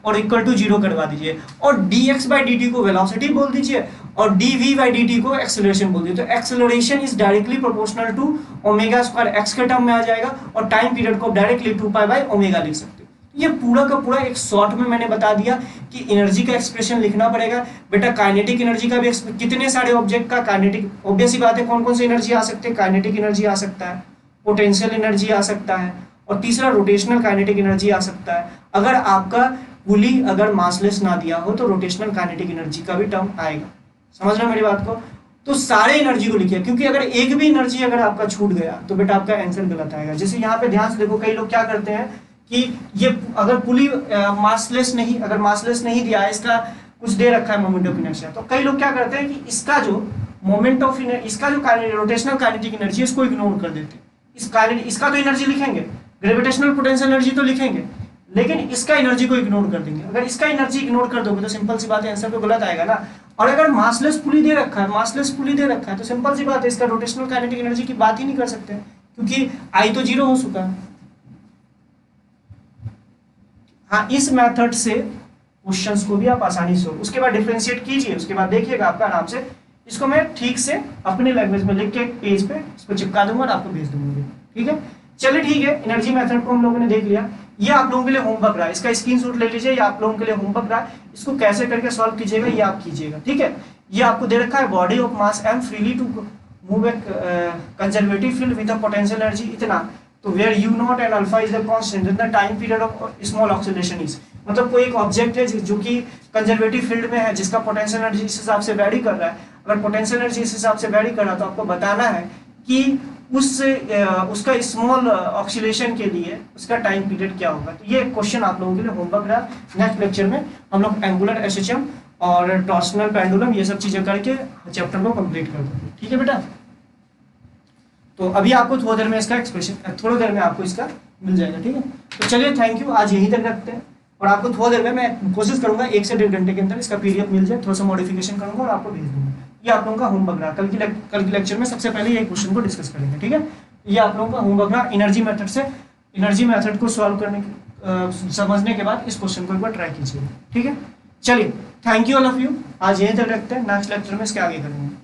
और इक्वल टू 0 करवा दीजिए, और dx/dt को वेलोसिटी बोल दीजिए और dv/dt को एक्सेलरेशन बोल दीजिए। तो acceleration is directly proportional to omega square X के टर्म में आ जाएगा और टाइम पीरियड को डायरेक्टली 2π/ω लिख सकते हो। ये पूरा का पूरा एक शॉर्ट में मैंने बता दिया कि एनर्जी का एक्सप्रेशन लिखना पड़ेगा। बेटा काइनेटिक एनर्जी का भी कितने सारे ऑब्जेक्ट का काइनेटिक, ऑब्वियस सी बात है कौन कौन सी एनर्जी आ सकते हैं, काइनेटिक एनर्जी आ सकता है, पोटेंशियल एनर्जी आ सकता है, और तीसरा रोटेशनल काइनेटिक एनर्जी आ सकता है। अगर आपका पुली अगर मासलेस ना दिया हो तो रोटेशनल काइनेटिक एनर्जी का भी टर्म आएगा। समझ रहे हो मेरी बात को? तो सारे एनर्जी को लिखिए, क्योंकि अगर एक भी एनर्जी अगर आपका छूट गया तो बेटा आपका आंसर गलत आएगा। जैसे यहाँ पे ध्यान से देखो, कई लोग क्या करते हैं कि ये अगर पुली मासलेस नहीं दिया है, इसका कुछ दे रखा है मोमेंट ऑफ इनर्शिया, तो कई लोग क्या करते हैं कि इसका जो मोमेंट ऑफ इसका जो रोटेशनल काइनेटिक एनर्जी इसको इग्नोर कर देते हैं। इसका तो एनर्जी लिखेंगे, ग्रेविटेशनल पोटेंशियल एनर्जी तो लिखेंगे, लेकिन इसका एनर्जी को इग्नोर कर देंगे। अगर इसका एनर्जी इग्नोर कर दोगे तो सिंपल सी बात है आंसर तो गलत आएगा ना। और अगर मासलेस पुली दे रखा है तो सिंपल सी बात है इसका रोटेशनल काइनेटिक एनर्जी की बात ही नहीं कर सकते, क्योंकि आई तो 0 हो चुका है। हाँ, इस मेथड से क्वेश्चंस को भी आप आसानी से, उसके बाद डिफरेंशिएट कीजिए, उसके बाद देखिएगा आपका आराम से। इसको मैं ठीक से अपने लैंग्वेज में लिख के पेज पे इसको चिपका दूंगा और आपको भेज दूंगा, ठीक है? चलिए ठीक है, एनर्जी मेथड को हम लोगों ने देख लिया। ये आप लोगों के लिए होमवर्क रहा है, इसका स्क्रीनशॉट ले लीजिए, ये आप लोगों के लिए होमवर्क रहा है। इसको कैसे करके सॉल्व कीजिएगा ये आप कीजिएगा, ठीक है? ये आपको दे रखा है, body of mass m freely to move a conservative field with a potential energy इतना, तो where u0 and alpha is the constant the time period of small oscillation is, मतलब कोई एक ऑब्जेक्ट है जो कि कंजर्वेटिव फील्ड में है, जिसका पोटेंशियल एनर्जी इस हिसाब से वैरी कर रहा है। अगर पोटेंशियल एनर्जी इस हिसाब से वैरी कर रहा है तो आपको बताना है कि उसका स्मॉल ऑक्सीलेशन के लिए उसका टाइम पीरियड क्या होगा। तो ये क्वेश्चन आप लोगों के लिए होमवर्क रहा। नेक्स्ट लेक्चर में हम लोग एंगुलर एसएचएम और टॉर्सनल पेंडुलम ये सब चीजें करके चैप्टर को कंप्लीट कर देंगे। ठीक है बेटा, तो अभी आपको थोड़ी देर में इसका एक्सप्रेशन, थोड़ी देर में आपको इसका मिल जाएगा। ठीक है, तो चलिए थैंक यू, आज यहीं तक रखते हैं और आपको थोड़ी देर में मैं कोशिश करूंगा 1 से 1.5 घंटे के अंदर इसका पीडीएफ मिल जाए, थोड़ा सा मॉडिफिकेशन करूंगा और आपको भेज दूंगा। ये आप लोगों का होमवर्क रहा। कल की लेक्चर में सबसे पहले यही क्वेश्चन को डिस्कस करेंगे। ठीक है, ये आप लोगों का होमवर्क रहा। एनर्जी मेथड को सॉल्व करने समझने के बाद इस क्वेश्चन को एक बार ट्राई कीजिए। ठीक है, चलिए thank you all of you, आज यहीं तक रखते हैं, नेक्स्ट लेक्चर में इसके आगे करेंगे।